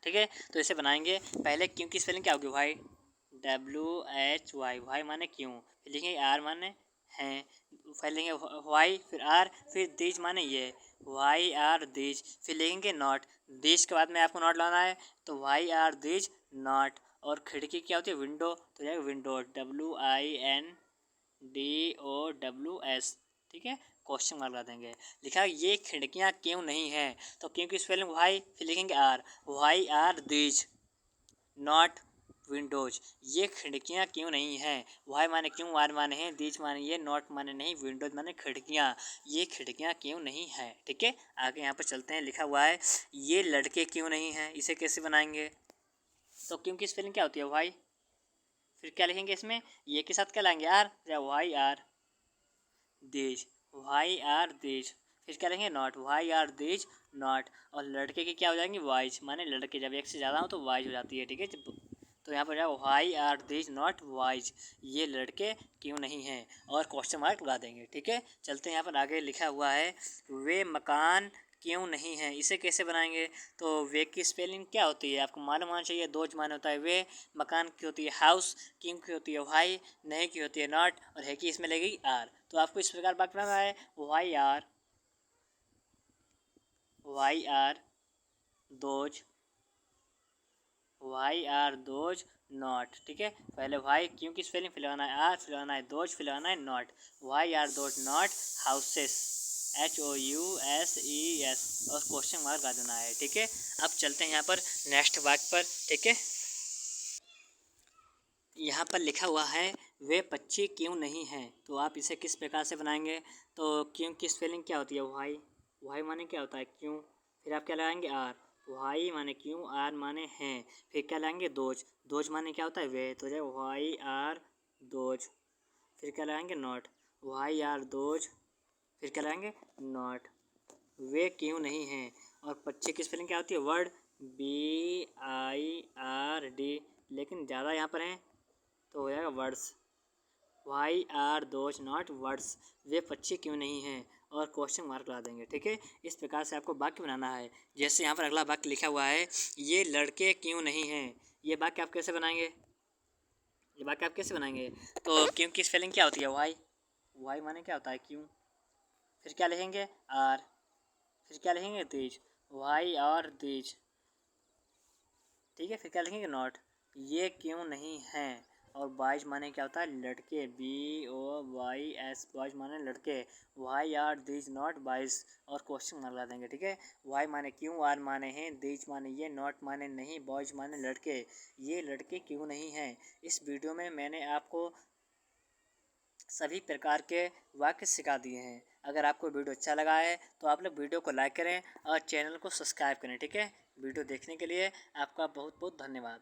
ठीक है, तो इसे बनाएंगे। पहले क्यों की स्पेलिंग क्या होगी वाई, WHY, वाई माने क्यों, फिर लिखेंगे आर माने हैं, फिर लिखेंगे वाई, फिर आर, फिर दीज माने ये, YR दीज, फिर लिखेंगे नॉट, दीज के बाद में आपको नॉट लाना है तो YR दीज नॉट, और खिड़की क्या होती है विंडो, तो जाएगा विंडो, WINDOWS, ठीक है, क्वेश्चन मार्क लगा देंगे। लिखा है ये खिड़कियाँ क्यों नहीं हैं, तो क्यों की स्पेलिंग वाई, फिर लिखेंगे are, YR these not windows, ये खिड़कियाँ क्यों नहीं हैं, वाई माने क्यों, आर माने हैं, दीज माने ये, नॉट माने नहीं, विंडोज माने खिड़कियाँ, ये खिड़कियाँ क्यों नहीं हैं, ठीक है। आगे यहाँ पर चलते हैं। लिखा हुआ है ये लड़के क्यों नहीं हैं, इसे कैसे बनाएंगे, तो क्यों की स्पेलिंग क्या होती है वाई, फिर क्या लिखेंगे इसमें ये के साथ क्या लाएंगे आर, या YR दीज, YR दीज, फिर क्या लेंगे नॉट, YR दीज नॉट, और लड़के की क्या हो जाएंगी वाइज, माने लड़के जब एक से ज़्यादा हो तो वाइज हो जाती है, ठीक है, तो यहाँ पर जाए YR दीज नॉट वाइज, ये लड़के क्यों नहीं हैं, और क्वेश्चन मार्क लगा देंगे, ठीक है। चलते हैं यहाँ पर आगे। लिखा हुआ है वे मकान क्यों नहीं है, इसे कैसे बनाएंगे? तो वे की स्पेलिंग क्या होती है आपको मालूम होना चाहिए। दोज माने होता है वे, मकान की होती है हाउस, क्यों की होती है वाई, नहीं की होती है नॉट, और है की इसमें लगेगी आर। तो आपको इस प्रकार वाक्य बनाना है, why are those, why are those not. ठीक है, पहले वाई क्यों की स्पेलिंग फिलवाना है आर, फिलवाना है दोज, फिलवाना है not. Why are those not houses, HOUSES, और क्वेश्चन मार्क लगा देना है। ठीक है, अब चलते हैं यहाँ पर नेक्स्ट वाक्य पर। ठीक है, यहाँ पर लिखा हुआ है वे पक्षी क्यों नहीं हैं। तो आप इसे किस प्रकार से बनाएंगे? तो क्यों की स्पेलिंग क्या होती है? वाई, वाई माने क्या होता है? क्यों। फिर आप क्या लगाएंगे? आर, वाई माने क्यों, आर माने हैं। फिर क्या लगाएंगे? दोज, दोज माने क्या होता है? वे, तो जाए वाई आर दोज। फिर क्या लगाएंगे? Not, why are those. फिर क्या लगाएंगे? नॉट, वे क्यों नहीं हैं। और पक्षी की स्पेलिंग क्या होती है? वर्ड, BIRD, लेकिन ज़्यादा यहाँ पर हैं तो हो जाएगा birds. Why are those not birds, वे पक्षी क्यों नहीं हैं, और क्वेश्चन मार्क ला देंगे। ठीक है, इस प्रकार से आपको वाक्य बनाना है। जैसे यहाँ पर अगला वाक्य लिखा हुआ है ये लड़के क्यों नहीं हैं। ये वाक्य आप कैसे बनाएंगे? ये वाक्य आप कैसे बनाएंगे? तो क्यों की स्पेलिंग क्या होती है? वाई, वाई माने क्या होता है? क्यों। फिर क्या लिखेंगे? आर, फिर क्या लिखेंगे? दीज, वाई और दीज। ठीक है, फिर क्या लिखेंगे? नॉट, ये क्यों नहीं हैं। और बॉयज माने क्या होता है? लड़के, BOYS, बॉयज माने लड़के। Why are these not boys, और क्वेश्चन मार्क लगा देंगे। ठीक है, वाई माने क्यों, आर माने हैं, दीज माने ये, नॉट माने नहीं, बॉयज माने लड़के। ये लड़के क्यों नहीं हैं। इस वीडियो में मैंने आपको सभी प्रकार के वाक्य सिखा दिए हैं। अगर आपको वीडियो अच्छा लगा है तो आप लोग वीडियो को लाइक करें और चैनल को सब्सक्राइब करें। ठीक है, वीडियो देखने के लिए आपका बहुत बहुत धन्यवाद।